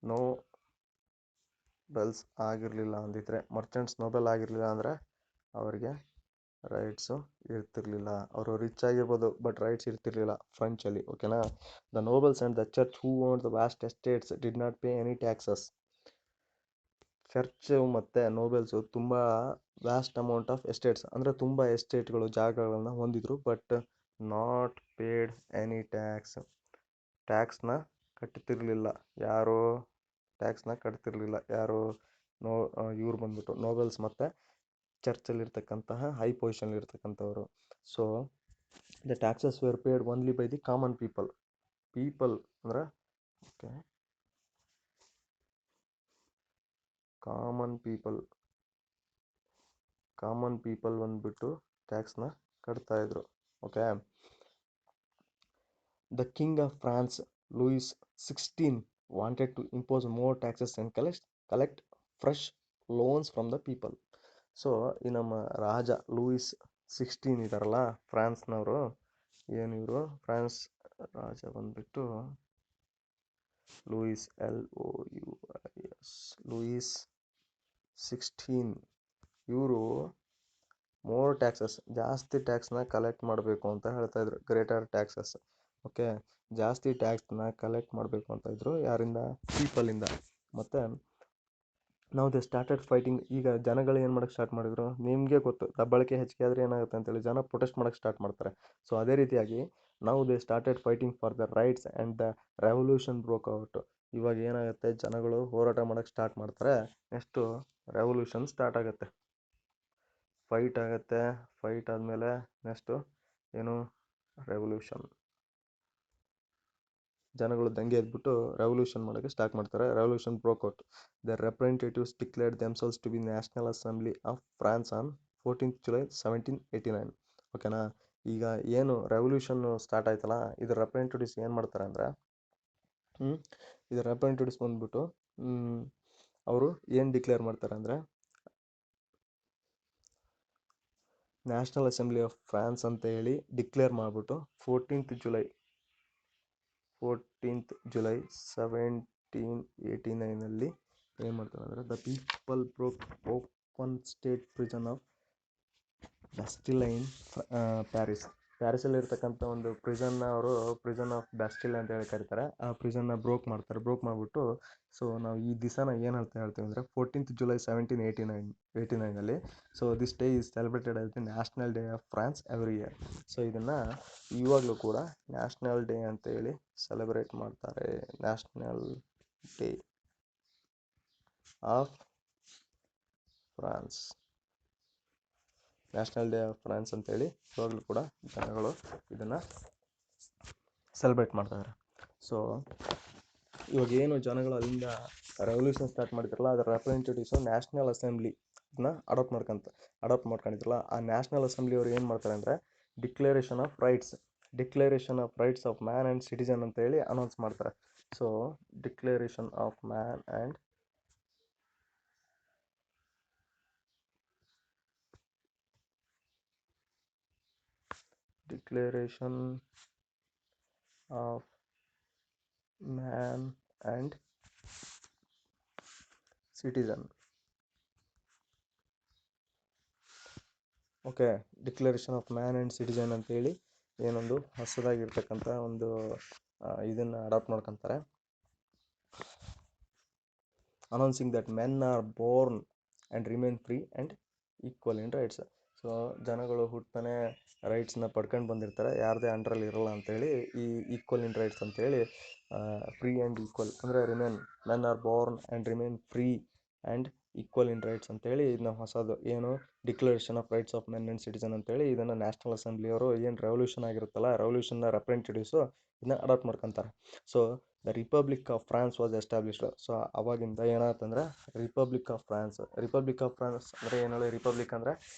ನೋಬೆಲ್ಸ್ ಆಗಿರಲಿಲ್ಲ ಅಂದಿದ್ರೆ, ಮರ್ಚೆಂಟ್ಸ್ ನೋಬೆಲ್ ಆಗಿರಲಿಲ್ಲ ಅಂದರೆ ಅವರಿಗೆ ರೈಟ್ಸು ಇರ್ತಿರ್ಲಿಲ್ಲ. ಅವರು ರಿಚ್ ಆಗಿರ್ಬೋದು ಬಟ್ ರೈಟ್ಸ್ ಇರ್ತಿರ್ಲಿಲ್ಲ ಫ್ರೆಂಚಲ್ಲಿ. ಓಕೆನಾ, the nobles and the church who owned the vast estates did not pay any taxes. Church ಮತ್ತು ನೋಬೆಲ್ಸು ತುಂಬ ವ್ಯಾಸ್ಟ್ ಅಮೌಂಟ್ ಆಫ್ ಎಸ್ಟೇಟ್ಸ್, ಅಂದರೆ ತುಂಬ ಎಸ್ಟೇಟ್ಗಳು ಜಾಗಗಳನ್ನು ಹೊಂದಿದ್ರು, ಬಟ್ ನಾಟ್ ಪೇಡ್ ಎನಿ ಟ್ಯಾಕ್ಸ್ನ ಕಟ್ತಿರ್ಲಿಲ್ಲ. ಯಾರು ಟ್ಯಾಕ್ಸ್ನ ಕಟ್ತಿರ್ಲಿಲ್ಲ? ಯಾರು? ಇವ್ರು ಬಂದ್ಬಿಟ್ಟು ನೋಬೆಲ್ಸ್ ಮತ್ತು ಚರ್ಚಲ್ಲಿರ್ತಕ್ಕಂತಹ ಹೈ ಪೊಸಿಷನ್ಲಿರ್ತಕ್ಕಂಥವ್ರು. So the taxes were paid only by the common people ಅಂದರೆ ಓಕೆ, ಕಾಮನ್ ಪೀಪಲ್ ಬಂದ್ಬಿಟ್ಟು ಟ್ಯಾಕ್ಸ್ನ ಕಟ್ತಾಯಿದ್ರು. Okay, the king of France Louis 16 wanted to impose more taxes and collect fresh loans from the people. So ಈ ನಮ್ಮ ರಾಜ Louis 16 ಇದಾರಲ್ಲ ಫ್ರಾನ್ಸ್ನವರು, ಏನು ಇವರು France ರಾಜ ಬಂದ್ಬಿಟ್ಟು ಲೂಯಿಸ್ LOUIS ಲೂಯಿಸ್ 16. ಇವರು ಮೋರ್ ಟ್ಯಾಕ್ಸಸ್, ಜಾಸ್ತಿ ಟ್ಯಾಕ್ಸ್ನ ಕಲೆಕ್ಟ್ ಮಾಡಬೇಕು ಅಂತ ಹೇಳ್ತಾ ಇದ್ರು, ಗ್ರೇಟರ್ ಟ್ಯಾಕ್ಸಸ್. ಓಕೆ, ಜಾಸ್ತಿ ಟ್ಯಾಕ್ಸ್ನ ಕಲೆಕ್ಟ್ ಮಾಡಬೇಕು ಅಂತ ಇದ್ರು, ಯಾರಿಂದ? ಪೀಪಲಿಂದ. ಮತ್ತು ನಾವು ದೇ ಸ್ಟಾರ್ಟೆಡ್ ಫೈಟಿಂಗ್. ಈಗ ಜನಗಳು ಏನು ಮಾಡೋಕ್ಕೆ ಸ್ಟಾರ್ಟ್ ಮಾಡಿದ್ರು, ನಿಮಗೆ ಗೊತ್ತು, ದಬ್ಬಾಳಿಕೆ ಹೆಚ್ಚಿಗೆ ಆದರೆ ಏನಾಗುತ್ತೆ ಅಂತೇಳಿ ಜನ ಪ್ರೊಟೆಸ್ಟ್ ಮಾಡೋಕ್ಕೆ ಸ್ಟಾರ್ಟ್ ಮಾಡ್ತಾರೆ. ಸೊ ಅದೇ ರೀತಿಯಾಗಿ ನಾವು they started fighting for the rights and the revolution broke out. ಇವಾಗ ಏನಾಗುತ್ತೆ, ಜನಗಳು ಹೋರಾಟ ಮಾಡೋಕ್ಕೆ ಸ್ಟಾರ್ಟ್ ಮಾಡ್ತಾರೆ. ನೆಕ್ಸ್ಟು ರೆವಲ್ಯೂಷನ್ ಸ್ಟಾರ್ಟ್ ಆಗುತ್ತೆ, ಫೈಟ್ ಆಗುತ್ತೆ. ಫೈಟ್ ಆದಮೇಲೆ ನೆಕ್ಸ್ಟು ಏನು, ರೆವಲ್ಯೂಷನ್. ಜನಗಳು ದಂಗೆ ಎದ್ಬಿಟ್ಟು ರೆವಲ್ಯೂಷನ್ ಮಾಡೋಕ್ಕೆ ಸ್ಟಾರ್ಟ್ ಮಾಡ್ತಾರೆ. Revolution broke out. The representatives declared themselves to be national assembly of France on 14th July 1789. ಓಕೆನಾ? ಈಗ ಏನು ರೆವಲ್ಯೂಷನ್ ಸ್ಟಾರ್ಟ್ ಆಯ್ತಲ್ಲ, ಇದರ ರೆಪ್ರೆಸೆಂಟೇಟಿವ್ಸ್ ಏನು ಮಾಡ್ತಾರೆ ಅಂದರೆ, ಇದರ ರೆಪ್ರೆಸೆಂಟೇಟಿವ್ಸ್ ಬಂದ್ಬಿಟ್ಟು ಅವರು ಏನು ಡಿಕ್ಲೇರ್ ಮಾಡ್ತಾರೆ ಅಂದರೆ, ನ್ಯಾಷನಲ್ ಅಸೆಂಬ್ಲಿ ಆಫ್ ಫ್ರಾನ್ಸ್ ಅಂತ ಹೇಳಿ ಡಿಕ್ಲೇರ್ ಮಾಡಿಬಿಟ್ಟು 14th July 1789 ಏನು ಮಾಡ್ತಾರೆ ಅಂದರೆ, the people broke open state prison of Bastille in ಪ್ಯಾರಿಸಲ್ಲಿ ಇರ್ತಕ್ಕಂಥ ಒಂದು ಪ್ರಿಸನ್ನ ಅವರು ಪ್ರಿಸನ್ ಆಫ್ ಬ್ಯಾಸ್ಟಿಲ್ ಅಂತ ಹೇಳಿ ಕರೀತಾರೆ. ಆ ಪ್ರಿಸನ್ನ ಬ್ರೋಕ್ ಮಾಡಿಬಿಟ್ಟು, ಸೊ ನಾವು ಈ ದಿವಸನ ಏನು ಹೇಳ್ತೀವಿ ಅಂದರೆ 14th July 1789. So this day is celebrated as the national day of France every year. So ಇದನ್ನು ಇವಾಗಲೂ ಕೂಡ ನ್ಯಾಷನಲ್ ಡೇ ಅಂತ ಹೇಳಿ ಸೆಲೆಬ್ರೇಟ್ ಮಾಡ್ತಾರೆ. National day of France, national day of France ಅಂತೇಳಿ ಇವಾಗಲೂ ಕೂಡ ಜನಗಳು ಇದನ್ನು ಸೆಲೆಬ್ರೇಟ್ ಮಾಡ್ತಾರೆ. ಸೊ ಇವಾಗ ಏನು ಜನಗಳು ಅಲ್ಲಿಂದ ರೆವಲ್ಯೂಷನ್ ಸ್ಟಾರ್ಟ್ ಮಾಡಿದ್ರಲ್ಲ, ಅದರ ರೆಪ್ರೆಸೆಂಟೇಟಿವ್ಸು ನ್ಯಾಷನಲ್ ಅಸೆಂಬ್ಲಿನ ಅಡಾಪ್ಟ್ ಮಾಡ್ಕೊಂಡಿದ್ರಲ್ಲ, ಆ ನ್ಯಾಷನಲ್ ಅಸೆಂಬ್ಲಿ ಅವರು ಏನು ಮಾಡ್ತಾರೆ ಅಂದರೆ, declaration of rights of man and citizen ಅಂತ ಹೇಳಿ ಅನೌನ್ಸ್ ಮಾಡ್ತಾರೆ. So declaration of man and citizen. Okay, declaration of man and citizen ಅಂತೇಳಿ ಏನೊಂದು ಹೊಸದಾಗಿರ್ತಕ್ಕಂಥ ಒಂದು ಇದನ್ನು ಅಡಾಪ್ಟ್ ಮಾಡ್ಕೊತಾರೆ. Announcing that men R born and remain free and equal in rights. So ಜನಗಳು ಹುಟ್ಟನೆ ರೈಟ್ಸ್ನ ಪಡ್ಕೊಂಡು ಬಂದಿರ್ತಾರೆ, ಯಾರದೇ ಅಂಡರಲ್ಲಿ ಇರೋಲ್ಲ ಅಂತೇಳಿ ಈ ಈಕ್ವಲ್ ಇನ್ ರೈಟ್ಸ್ ಅಂತೇಳಿ, ಫ್ರೀ ಆ್ಯಂಡ್ ಈಕ್ವಲ್ ಅಂದರೆ men R born and remain free and equal in rights ಅಂತೇಳಿ ಇದನ್ನ ಹೊಸದು ಏನು declaration of rights of men and citizen ಅಂತೇಳಿ ಇದನ್ನು ನ್ಯಾಷನಲ್ ಅಸೆಂಬ್ಲಿಯವರು ಏನು ರೆವಲ್ಯೂಷನ್ ಆಗಿರುತ್ತಲ್ಲ, ರೆವಲ್ಯೂಷನ್ನ ರೆಪ್ರೆಸೆಂಟೇಟಿವ್ಸು ಇದನ್ನ ಅಡಾಪ್ಟ್ ಮಾಡ್ಕೊತಾರೆ. So the republic of France was established. So ಅವಾಗಿಂದ ಏನಾಯ್ತಂದ್ರೆ ರಿಪಬ್ಲಿಕ್ ಆಫ್ ಫ್ರಾನ್ಸ್ ಅಂದರೆ ಏನು ಹೇಳಿ, ರಿಪಬ್ಲಿಕ್ ಅಂದರೆ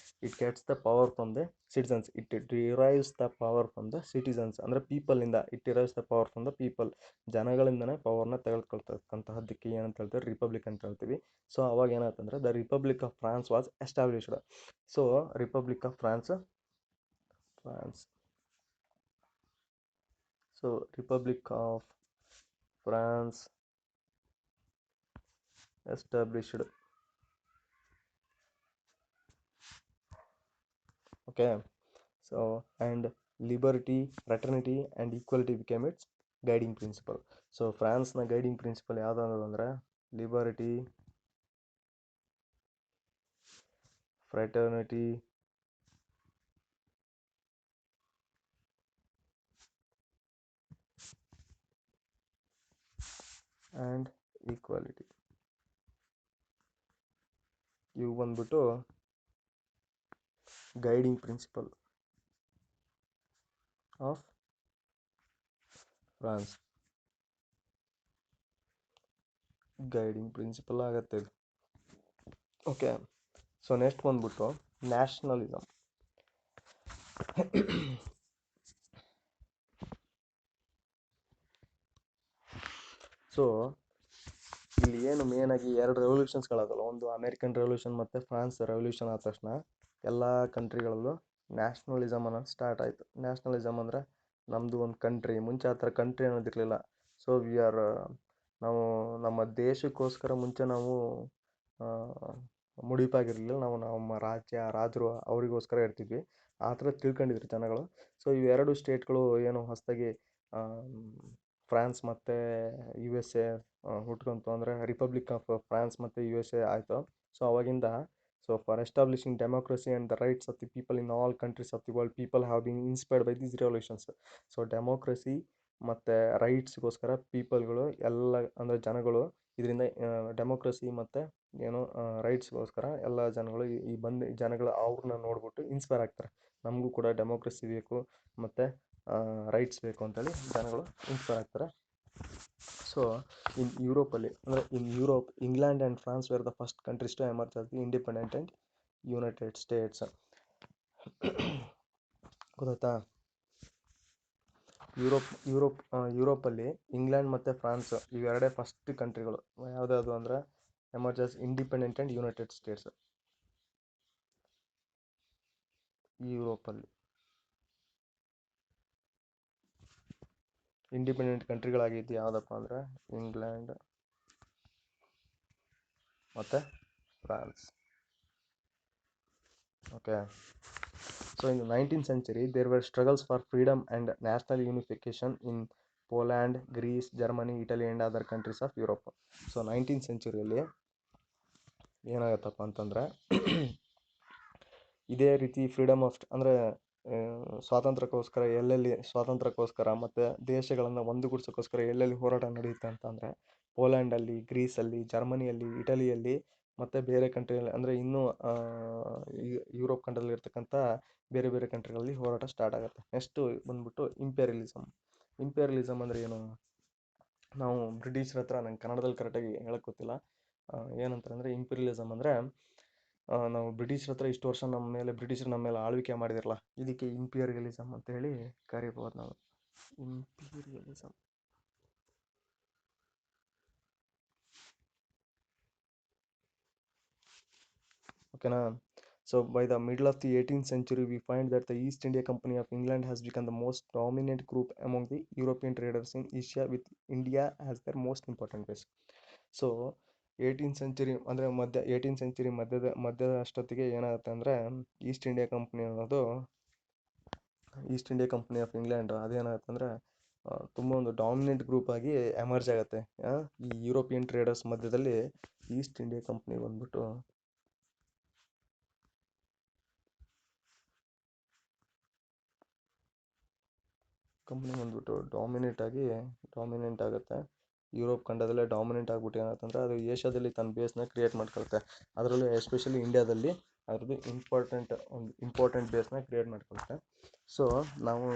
it gets the power from the citizens, it derives the power from the citizens ಅಂದರೆ ಪೀಪಲಿಂದ, it derives the power from the people, ಜನಗಳಿಂದನೇ ಪವರ್ನ ತೆಗೆದುಕೊಳ್ತಕ್ಕಂತಹದ್ದಕ್ಕೆ ಏನಂತ ಹೇಳ್ತಾರೆ, ರಿಪಬ್ಲಿಕ್ ಅಂತ ಹೇಳ್ತೀವಿ. ಸೊ ಅವಾಗ ಏನಾಯ್ತಂದ್ರೆ the republic of France was established. So republic of France so republic of France established. Okay, so and liberty, fraternity and equality became its guiding principle. So ಫ್ರಾನ್ಸ್ನ ಗೈಡಿಂಗ್ ಪ್ರಿನ್ಸಿಪಲ್ ಯಾವ್ದು ಅಂದರೆ liberty, fraternity and equality. ಇವು ಬಂದ್ಬಿಟ್ಟು guiding principle of France, guiding principle ಆಗುತ್ತೆ ಇದು. Okay, so next ಬಂದ್ಬಿಟ್ಟು nationalism. So ಇಲ್ಲಿ ಏನು ಮೇನಾಗಿ ಎರಡು ರೆವಲ್ಯೂಷನ್ಸ್ಗಳಾಗಲ್ಲ, ಒಂದು ಅಮೇರಿಕನ್ ರೆವಲ್ಯೂಷನ್ ಮತ್ತು ಫ್ರಾನ್ಸ್ ರೆವಲ್ಯೂಷನ್ ಆದ ತಕ್ಷಣ ಎಲ್ಲ ಕಂಟ್ರಿಗಳಲ್ಲೂ ನ್ಯಾಷನಲಿಸಮ್ ಅನ್ನೋದು ಸ್ಟಾರ್ಟ್ ಆಯಿತು. ನ್ಯಾಷನಲಿಸಮ್ ಅಂದರೆ ನಮ್ಮದು ಒಂದು ಕಂಟ್ರಿ, ಮುಂಚೆ ಆ ಥರ ಕಂಟ್ರಿ ಅನ್ನೋದಿರಲಿಲ್ಲ. ಸೊ ವಿ ಆರ್ ನಾವು ನಮ್ಮ ದೇಶಕ್ಕೋಸ್ಕರ ಮುಂಚೆ ನಾವು ಆ, ಮುಡಿಪಾಗಿರಲಿಲ್ಲ. ನಾವು ನಮ್ಮ ರಾಜರು ಅವರಿಗೋಸ್ಕರ ಇರ್ತಿದ್ವಿ, ಆ ಥರ ತಿಳ್ಕೊಂಡಿದ್ರು ಜನಗಳು. ಸೊ ಇವೆರಡು ಸ್ಟೇಟ್ಗಳು ಏನು ಹೊಸದಾಗಿ ಫ್ರಾನ್ಸ್ ಮತ್ತು ಯು ಎಸ್ ಎ ಹುಟ್ಕೊಂತು, ಅಂದರೆ ರಿಪಬ್ಲಿಕ್ ಆಫ್ ಫ್ರಾನ್ಸ್ ಮತ್ತು ಯು ಎಸ್ ಎ ಆಯಿತು. ಸೊ ಅವಾಗಿಂದ, so for establishing democracy and the rights of the people in all countries of the world, people have been inspired by these revolutions. So democracy ಮತ್ತು ರೈಟ್ಸ್ಗೋಸ್ಕರ ಪೀಪಲ್ಗಳು ಎಲ್ಲ, ಅಂದರೆ ಜನಗಳು, ಇದರಿಂದ democracy ಮತ್ತು ಏನು ರೈಟ್ಸ್ಗೋಸ್ಕರ ಎಲ್ಲ ಜನಗಳು ಈ ಜನಗಳು ಅವ್ರನ್ನ ನೋಡ್ಬಿಟ್ಟು ಇನ್ಸ್ಪೈರ್ ಆಗ್ತಾರೆ. ನಮಗೂ ಕೂಡ ಡೆಮೋಕ್ರಸಿ ಬೇಕು ಮತ್ತು ರೈಟ್ಸ್ ಬೇಕು ಅಂತೇಳಿ ಜನಗಳು ಇನ್ಸ್ಪೈರ್ ಆಗ್ತಾರೆ. ಸೊ ಇನ್ ಯುರೋಪಲ್ಲಿ, ಅಂದರೆ in Europe, England and France were the first countries to emerge as the independent and united states. ಗೊತ್ತಾಯ್ತಾ? ಯುರೋಪಲ್ಲಿ ಇಂಗ್ಲೆಂಡ್ ಮತ್ತು ಫ್ರಾನ್ಸ್ ಇವೆರಡೇ ಫಸ್ಟ್ ಕಂಟ್ರಿಗಳು. ಯಾವುದ್ಯಾವುದು ಅಂದರೆ emerge as independent and united states. ಯುರೋಪಲ್ಲಿ ಇಂಡಿಪೆಂಡೆಂಟ್ ಕಂಟ್ರಿಗಳಾಗಿದ್ದು ಯಾವುದಪ್ಪ ಅಂದರೆ ಇಂಗ್ಲೆಂಡ್ ಮತ್ತು France. Okay. So in 19th century there were struggles for freedom and national unification in Poland, Greece, Germany, Italy and other countries of Europe. So 19th centuryಯಲ್ಲಿ ಏನಾಗುತ್ತಪ್ಪ ಅಂತಂದರೆ ಇದೇ ರೀತಿ freedom of, ಅಂದರೆ ಸ್ವಾತಂತ್ರ್ಯಕ್ಕೋಸ್ಕರ ಮತ್ತು ದೇಶಗಳನ್ನು ಒಂದುಗೂಡಿಸೋಕ್ಕೋಸ್ಕರ ಎಲ್ಲೆಲ್ಲಿ ಹೋರಾಟ ನಡೆಯುತ್ತೆ ಅಂತಂದರೆ ಪೋಲ್ಯಾಂಡಲ್ಲಿ, ಗ್ರೀಸಲ್ಲಿ, ಜರ್ಮನಿಯಲ್ಲಿ, ಇಟಲಿಯಲ್ಲಿ ಮತ್ತು ಬೇರೆ ಕಂಟ್ರಿಯಲ್ಲಿ, ಅಂದರೆ ಇನ್ನೂ ಯುರೋಪ್ ಖಂಡದಲ್ಲಿ ಇರ್ತಕ್ಕಂಥ ಬೇರೆ ಬೇರೆ ಕಂಟ್ರಿಗಳಲ್ಲಿ ಹೋರಾಟ ಸ್ಟಾರ್ಟ್ ಆಗುತ್ತೆ. ನೆಕ್ಸ್ಟು ಬಂದ್ಬಿಟ್ಟು ಇಂಪೀರಿಯಲಿಸಮ್ ಅಂದರೆ ಏನು? ನಾವು ಬ್ರಿಟಿಷರ ಹತ್ರ, ನಂಗೆ ಕನ್ನಡದಲ್ಲಿ ಕರೆಕ್ಟಾಗಿ ಹೇಳಕ್ಕೆ ಗೊತ್ತಿಲ್ಲ, ಏನಂತಾರೆ ಅಂದರೆ ಇಂಪೀರಿಯಲಿಸಮ್ ಅಂದರೆ ನಾವು ಬ್ರಿಟಿಷರ ಹತ್ರ ಇಷ್ಟು ವರ್ಷ ಬ್ರಿಟಿಷರು ನಮ್ಮ ಮೇಲೆ ಆಳ್ವಿಕೆ ಮಾಡಿದಿರಲ್ಲ, ಇದಕ್ಕೆ ಇಂಪೀರಿಯಲಿಸಮ್ ಅಂತ ಹೇಳಿ ಕರಿಬೋದು ನಾವು. ಇಂಪೀರಿಯಲಿಸಮ್. ಓಕೆನಾ? So by the middle of the 18th century, we find that the East India Company of England has become the most dominant group among the European traders in Asia, with India as their most important base. So 18th century ಅಂದರೆ 18th century ಮಧ್ಯದ ಅಷ್ಟೊತ್ತಿಗೆ ಏನಾಗುತ್ತೆ ಅಂದರೆ East India company ಅನ್ನೋದು, East India company of England ಅದೇನಾಗುತ್ತೆ ಅಂದರೆ ತುಂಬ ಒಂದು ಡಾಮಿನೆಂಟ್ ಗ್ರೂಪ್ ಆಗಿ ಎಮರ್ಜ್ ಆಗುತ್ತೆ. ಈ ಯುರೋಪಿಯನ್ ಟ್ರೇಡರ್ಸ್ ಮಧ್ಯದಲ್ಲಿ ಈಸ್ಟ್ ಇಂಡಿಯಾ ಕಂಪ್ನಿ ಬಂದ್ಬಿಟ್ಟು ಡಾಮಿನೆಂಟ್ ಆಗುತ್ತೆ. ಯುರೋಪ್ ಖಂಡದಲ್ಲೇ ಡಾಮಿನೆಂಟ್ ಆಗಿಬಿಟ್ಟು ಏನಾಯ್ತಂದರೆ ಅದು ಏಷ್ಯಾದಲ್ಲಿ ತನ್ನ ಬೇಸ್ನ ಕ್ರಿಯೇಟ್ ಮಾಡ್ಕೊಳುತ್ತೆ. ಅದರಲ್ಲೂ ಎಸ್ಪೆಷಲಿ ಇಂಡಿಯಾದಲ್ಲಿ ಅದ್ರದ್ದು ಇಂಪಾರ್ಟೆಂಟ್ ಬೇಸ್ನ ಕ್ರಿಯೇಟ್ ಮಾಡ್ಕೊಳುತ್ತೆ. ಸೊ ನಾವು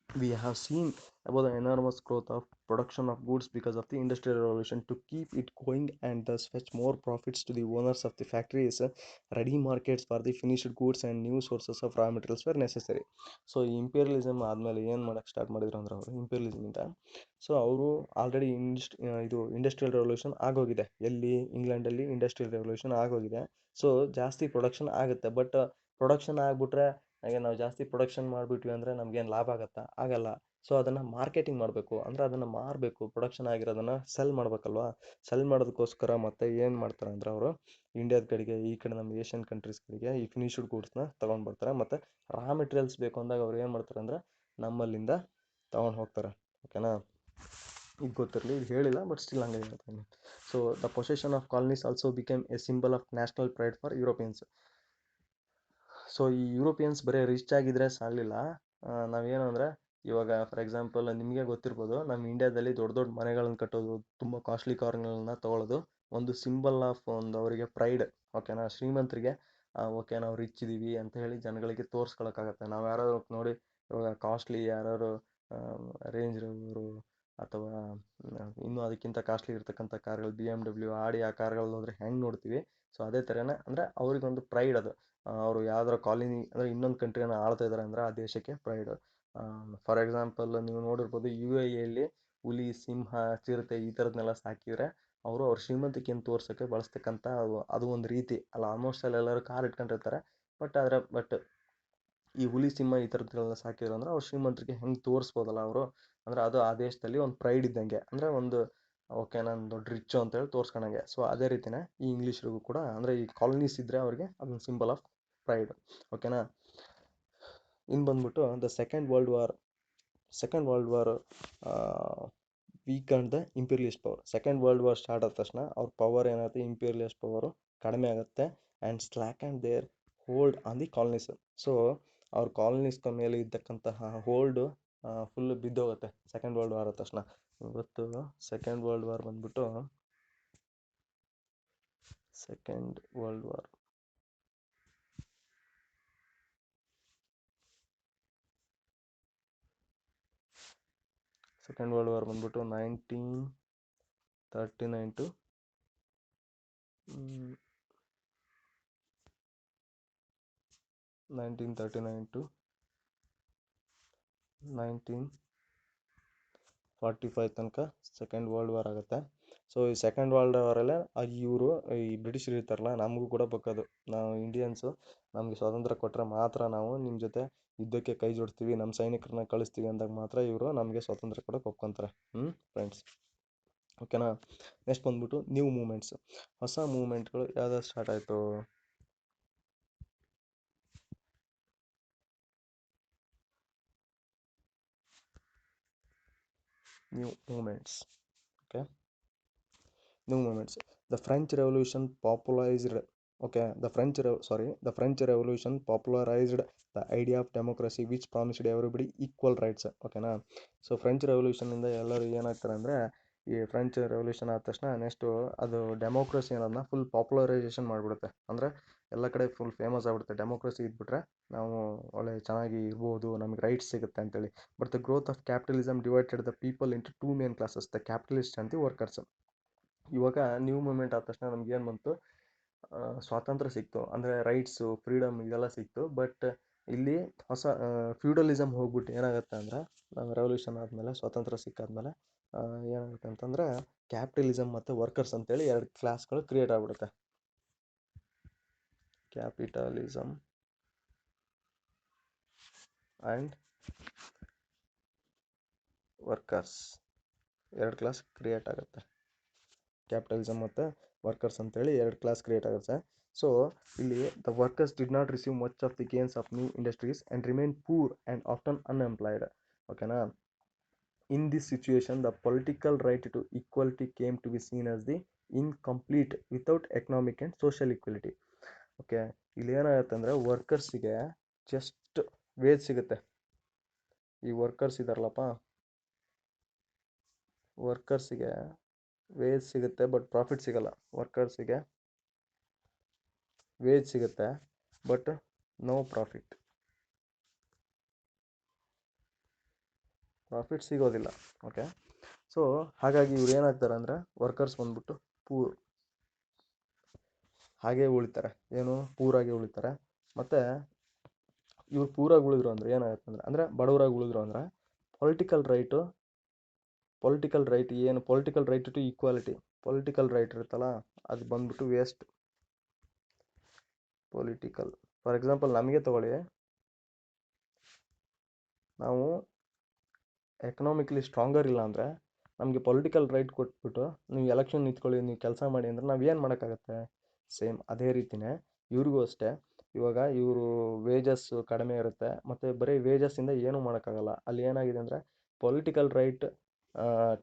we have seen about the enormous growth of production of goods because of the industrial revolution. To keep it going and thus fetch more profits to the owners of the factories, ready markets for the finished goods and new sources of raw materials were necessary. So ಈ imperialism ಆದಮೇಲೆ ಏನು ಮಾಡೋಕ್ಕೆ start ಮಾಡಿದ್ರು ಅಂದ್ರೆ ಅವರು ಇಂಪೀರಿಯಲಿಸಮಿಂದ, so ಅವರು already industrial revolution ಆಗೋಗಿದೆ. ಎಲ್ಲಿ? ಇಂಗ್ಲೆಂಡಲ್ಲಿ ಇಂಡಸ್ಟ್ರಿಯಲ್ ರೆವಲ್ಯೂಷನ್ ಆಗೋಗಿದೆ. ಸೊ ಜಾಸ್ತಿ ಪ್ರೊಡಕ್ಷನ್ ಆಗುತ್ತೆ. ಬಟ್ ಪ್ರೊಡಕ್ಷನ್ ಆಗಿಬಿಟ್ರೆ, ಹಾಗೆ ನಾವು ಜಾಸ್ತಿ ಪ್ರೊಡಕ್ಷನ್ ಮಾಡಿಬಿಟ್ವಿ ಅಂದರೆ ನಮಗೇನು ಲಾಭ ಆಗಲ್ಲ. ಸೊ ಅದನ್ನು ಮಾರ್ಕೆಟಿಂಗ್ ಮಾಡಬೇಕು, ಅಂದರೆ ಅದನ್ನು ಮಾರಬೇಕು, ಪ್ರೊಡಕ್ಷನ್ ಆಗಿರೋದನ್ನು ಸೆಲ್ ಮಾಡಬೇಕಲ್ವಾ. ಸೆಲ್ ಮಾಡೋದಕ್ಕೋಸ್ಕರ ಮತ್ತೆ ಏನು ಮಾಡ್ತಾರೆ ಅಂದರೆ ಅವರು ಇಂಡಿಯಾದ ಕಡೆಗೆ, ಈ ಕಡೆ ನಮ್ಮ ಏಷ್ಯನ್ ಕಂಟ್ರೀಸ್ಗಳಿಗೆ ಈ ಫಿನಿಶ್ಡ್ ಗೂಡ್ಸ್ನ ತೊಗೊಂಡು ಬರ್ತಾರೆ. ಮತ್ತು ರಾ ಮೆಟೀರಿಯಲ್ಸ್ ಬೇಕು ಅಂದಾಗ ಅವ್ರು ಏನು ಮಾಡ್ತಾರೆ ಅಂದರೆ ನಮ್ಮಲ್ಲಿಂದ ತೊಗೊಂಡು ಹೋಗ್ತಾರೆ. ಓಕೆನಾ? ಈಗ ಗೊತ್ತಿರಲಿ, ಇದು ಹೇಳಿಲ್ಲ, ಬಟ್ ಸ್ಟಿಲ್ ಹಂಗೆ ಹೇಳ್ತೀನಿ. So the possession of colonies also became A symbol of national pride for Europeans. So ಈ ಯುರೋಪಿಯನ್ಸ್ ಬರೀ ರಿಚ್ ಆಗಿದ್ರೆ ಸಾಲಿಲ್ಲ. ನಾವೇನು ಅಂದರೆ ಇವಾಗ ಫಾರ್ ಎಕ್ಸಾಂಪಲ್ ನಿಮಗೆ ಗೊತ್ತಿರ್ಬೋದು, ನಮ್ಮ ಇಂಡಿಯಾದಲ್ಲಿ ದೊಡ್ಡ ದೊಡ್ಡ ಮನೆಗಳನ್ನು ಕಟ್ಟೋದು, ತುಂಬ ಕಾಸ್ಟ್ಲಿ ಕಾರ್ಗಳನ್ನ ತೊಗೊಳ್ಳೋದು ಒಂದು ಸಿಂಬಲ್ ಆಫ್ ಒಂದು ಅವರಿಗೆ ಪ್ರೈಡ್. ಓಕೆನಾ? ಶ್ರೀಮಂತರಿಗೆ ಓಕೆ ನಾವು ರಿಚ್ ಇದ್ದೀವಿ ಅಂತ ಹೇಳಿ ಜನಗಳಿಗೆ ತೋರಿಸ್ಕೊಳಕ್ಕಾಗತ್ತೆ. ನಾವು ಯಾರು ನೋಡಿ ಇವಾಗ ಕಾಸ್ಟ್ಲಿ ಯಾರು ರೇಂಜ್ ರೋವರು ಅಥವಾ ಇನ್ನೂ ಅದಕ್ಕಿಂತ ಕಾಸ್ಟ್ಲಿ ಇರ್ತಕ್ಕಂಥ ಕಾರ್ಗಳು, BMW, ಆಡಿ ಆ ಕಾರ್ಗಳಲ್ಲಿ ಹೋದರೆ ಹೆಂಗೆ ನೋಡ್ತೀವಿ, ಸೊ ಅದೇ ಥರನೇ ಅಂದರೆ ಅವ್ರಿಗೊಂದು ಪ್ರೈಡ್ ಅದು. ಅವರು ಯಾವ್ದಾರ ಕಾಲನಿ ಅಂದರೆ ಇನ್ನೊಂದು ಕಂಟ್ರಿನ ಆಳ್ತಾ ಇದ್ದಾರೆ ಅಂದರೆ ಆ ದೇಶಕ್ಕೆ ಪ್ರೈಡ್. ಫಾರ್ ಎಕ್ಸಾಂಪಲ್ ನೀವು ನೋಡಿರ್ಬೋದು, UAEಯಲ್ಲಿ ಹುಲಿ, ಸಿಂಹ, ಚಿರತೆ ಈ ಥರದನ್ನೆಲ್ಲ ಸಾಕಿದರೆ ಅವ್ರ ಶ್ರೀಮಂತಿಕೆಯನ್ನು ತೋರ್ಸೋಕ್ಕೆ ಬಳಸ್ತಕ್ಕಂಥ ಅದು ಒಂದು ರೀತಿ ಅಲ್ಲ. ಆಲ್ಮೋಸ್ಟ್ ಅಲ್ಲಿ ಎಲ್ಲರೂ ಕಾರ್ ಇಟ್ಕೊಂಡಿರ್ತಾರೆ. ಬಟ್ ಈ ಹುಲಿ ಸಿಂಹ ಈ ಥರದ್ನೆಲ್ಲ ಸಾಕಿದ್ರು ಅಂದ್ರೆ ಅವ್ರು ಶ್ರೀಮಂತರಿಗೆ ಹೆಂಗೆ ತೋರಿಸ್ಬೋದಲ್ಲ ಅವರು, ಅಂದರೆ ಅದು ಆ ದೇಶದಲ್ಲಿ ಒಂದು ಪ್ರೈಡ್ ಇದ್ದಂಗೆ, ಅಂದರೆ ಒಂದು ಓಕೆ ನಾನು ದೊಡ್ಡ ರಿಚ್ಚು ಅಂತೇಳಿ ತೋರಿಸ್ಕೊಳಂಗೆ. ಸೊ ಅದೇ ರೀತಿಯೇ ಈ ಇಂಗ್ಲೀಷ್ರಿಗೂ ಕೂಡ, ಅಂದರೆ ಈ ಕಾಲನೀಸ್ ಇದ್ದರೆ ಅವ್ರಿಗೆ ಅದೊಂದು ಸಿಂಬಲ್ ಆಫ್ ಪ್ರೈಡ್. ಓಕೆನಾ. ಇನ್ನು ಬಂದ್ಬಿಟ್ಟು second world war weak the imperialist power. Second world war start ಆದ ತಕ್ಷಣ ಅವ್ರ ಪವರ್ ಏನಾಗುತ್ತೆ, ಇಂಪೀರಿಯಲಿಸ್ಟ್ ಪವರು ಕಡಿಮೆ ಆಗುತ್ತೆ. And slack and their hold on the colonies. So ಅವ್ರ ಕಾಲನೀಸ್ ಮೇಲೆ ಇದ್ದಕ್ಕಂತಹ ಹೋಲ್ಡು ಫುಲ್ ಬಿದ್ದೋಗುತ್ತೆ ಸೆಕೆಂಡ್ ವರ್ಲ್ಡ್ ವಾರ್ ಆದ ತಕ್ಷಣ. ಇವತ್ತು ಸೆಕೆಂಡ್ ವರ್ಲ್ಡ್ ವಾರ್ ಬಂದ್ಬಿಟ್ಟು ಸೆಕೆಂಡ್ ವರ್ಲ್ಡ್ ವಾರ್ ಬಂದ್ಬಿಟ್ಟು 1939 ಟು 1945 ತನಕ ಸೆಕೆಂಡ್ ವರ್ಲ್ಡ್ ವಾರ್ ಆಗುತ್ತೆ. ಸೊ ಈ ಸೆಕೆಂಡ್ ವರ್ಲ್ಡ್ ವಾರಲ್ಲೇ ಇವರು ಈ ಬ್ರಿಟಿಷರು ಇರ್ತಾರಲ್ಲ, ನಮಗೂ ಕೂಡ ಬೇಕದು, ನಾವು ಇಂಡಿಯನ್ಸು ನಮಗೆ ಸ್ವಾತಂತ್ರ್ಯ ಕೊಟ್ಟರೆ ಮಾತ್ರ ನಾವು ನಿಮ್ಮ ಜೊತೆ ಯುದ್ಧಕ್ಕೆ ಕೈ ಜೋಡಿಸ್ತೀವಿ, ನಮ್ಮ ಸೈನಿಕರನ್ನ ಕಳಿಸ್ತೀವಿ ಅಂದಾಗ ಮಾತ್ರ ಇವರು ನಮಗೆ ಸ್ವಾತಂತ್ರ್ಯ ಕೊಡೋಕೆ ಒಪ್ಕೊತಾರೆ. ಫ್ರೆಂಡ್ಸ್, ಓಕೆನಾ. ನೆಕ್ಸ್ಟ್ ಬಂದ್ಬಿಟ್ಟು ನ್ಯೂ ಮೂಮೆಂಟ್ಸ್. ಹೊಸ ಮೂಮೆಂಟ್ಗಳು ಯಾವ್ದಾದ್ರು ಸ್ಟಾರ್ಟ್ ಆಯಿತು. New movements. Okay, new movements. The French Revolution popularized the French Revolution popularized the idea of democracy which promised everybody equal rights. ಓಕೆನಾ. ಸೊ ಫ್ರೆಂಚ್ ರೆವಲ್ಯೂಷನಿಂದ ಎಲ್ಲರೂ ಏನಾಗ್ತಾರೆ ಅಂದರೆ, ಈ ಫ್ರೆಂಚ್ ರೆವಲ್ಯೂಷನ್ ಆದ ತಕ್ಷಣ ನೆಕ್ಸ್ಟು ಅದು ಡೆಮೋಕ್ರಸಿ ಅನ್ನೋದನ್ನ ಫುಲ್ ಪಾಪ್ಯುಲರೈಸೇಷನ್ ಮಾಡಿಬಿಡುತ್ತೆ. ಅಂದರೆ ಎಲ್ಲ ಕಡೆ ಫುಲ್ ಫೇಮಸ್ ಆಗಿಬಿಡುತ್ತೆ. ಡೆಮೋಕ್ರಸಿ ಇದ್ಬಿಟ್ರೆ ನಾವು ಒಳ್ಳೆ ಚೆನ್ನಾಗಿ ಇರ್ಬೋದು, ನಮಗೆ ರೈಟ್ಸ್ ಸಿಗುತ್ತೆ ಅಂತೇಳಿ. But the growth of capitalism divided the people into two main classes, the capitalist and the workers. ಇವಾಗ ನ್ಯೂ ಮೂಮೆಂಟ್ ಆದ ತಕ್ಷಣ ನಮ್ಗೆ ಏನು ಬಂತು, ಸ್ವಾತಂತ್ರ್ಯ ಸಿಕ್ತು, ಅಂದರೆ ರೈಟ್ಸು, ಫ್ರೀಡಮ್ ಇದೆಲ್ಲ ಸಿಕ್ತು. ಬಟ್ ಇಲ್ಲಿ ಹೊಸ ಫ್ಯೂಡಲಿಸಮ್ ಹೋಗ್ಬಿಟ್ಟು ಏನಾಗುತ್ತೆ ಅಂದರೆ, ರೆವಲ್ಯೂಷನ್ ಆದಮೇಲೆ, ಸ್ವಾತಂತ್ರ್ಯ ಸಿಕ್ಕಾದ್ಮೇಲೆ ಏನಾಗುತ್ತೆ ಅಂತಂದರೆ, ಕ್ಯಾಪಿಟಲಿಸಮ್ ಮತ್ತು ವರ್ಕರ್ಸ್ ಅಂತೇಳಿ ಎರಡು ಕ್ಲಾಸ್ಗಳು ಕ್ರಿಯೇಟ್ ಆಗಿಬಿಡುತ್ತೆ. ಕ್ಯಾಪಿಟಲಿಸಮ್ ಆ್ಯಂಡ್ ವರ್ಕರ್ಸ್ ಎರಡು ಕ್ಲಾಸ್ ಕ್ರಿಯೇಟ್ ಆಗುತ್ತೆ. ಕ್ಯಾಪಿಟಲಿಸಮ್ ಮತ್ತು ವರ್ಕರ್ಸ್ ಅಂತೇಳಿ ಎರಡು ಕ್ಲಾಸ್ ಕ್ರಿಯೇಟ್ ಆಗುತ್ತೆ. ಸೊ ಇಲ್ಲಿ the workers did not receive much of the gains of new industries and remain poor and often unemployed. ಓಕೆನಾ. In this situation the political right to equality came to be seen as the incomplete without economic and social equality. Okay, ಇಲ್ಲಿ ಏನಾಗುತ್ತೆ ಅಂದರೆ, ವರ್ಕರ್ಸಿಗೆ just wage ಸಿಗುತ್ತೆ. ಈ workers ಇದಾರಲ್ಲಪ್ಪ, ವರ್ಕರ್ಸಿಗೆ wage ಸಿಗುತ್ತೆ but profit ಸಿಗಲ್ಲ. ವರ್ಕರ್ಸಿಗೆ wage ಸಿಗುತ್ತೆ ಬಟ್ ನೋ ಪ್ರಾಫಿಟ್ ಸಿಗೋದಿಲ್ಲ. ಓಕೆ, ಸೊ ಹಾಗಾಗಿ ಇವ್ರು ಏನಾಗ್ತಾರೆ ಅಂದರೆ, ವರ್ಕರ್ಸ್ ಬಂದ್ಬಿಟ್ಟು ಹಾಗೇ ಉಳಿತಾರೆ. ಏನು, ಪೂರಾಗಿ ಉಳಿತಾರೆ. ಮತ್ತು ಇವ್ರು ಪೂರಾಗಿ ಉಳಿದ್ರು ಅಂದರೆ ಏನಾಗುತ್ತೆ ಅಂದರೆ ಬಡವರಾಗಿ ಉಳಿದ್ರು ಅಂದರೆ ಪೊಲಿಟಿಕಲ್ ರೈಟ್ ಏನು, political right to equality, political right ಇರುತ್ತಲ್ಲ ಅದು ಬಂದ್ಬಿಟ್ಟು ವೇಸ್ಟ್. ಪೊಲಿಟಿಕಲ್, ಫಾರ್ ಎಕ್ಸಾಂಪಲ್ ನಮಗೆ ತಗೊಳ್ಳಿ, ನಾವು ಎಕನಾಮಿಕಲಿ ಸ್ಟ್ರಾಂಗರ್ ಇಲ್ಲ ಅಂದರೆ ನಮಗೆ ಪೊಲಿಟಿಕಲ್ ರೈಟ್ ಕೊಟ್ಬಿಟ್ಟು ನೀವು ಎಲೆಕ್ಷನ್ ನಿಂತ್ಕೊಳ್ಳಿ, ನೀವು ಕೆಲಸ ಮಾಡಿ ಅಂದರೆ ನಾವು ಏನು ಮಾಡೋಕ್ಕಾಗತ್ತೆ. ಸೇಮ್ ಅದೇ ರೀತಿಯೇ ಇವ್ರಿಗೂ ಅಷ್ಟೇ. ಇವಾಗ ಇವರು ವೇಜಸ್ಸು ಕಡಿಮೆ ಇರುತ್ತೆ, ಮತ್ತು ಬರೀ ವೇಜಸ್ಸಿಂದ ಏನೂ ಮಾಡೋಕ್ಕಾಗಲ್ಲ. ಅಲ್ಲಿ ಏನಾಗಿದೆ ಅಂದರೆ, political right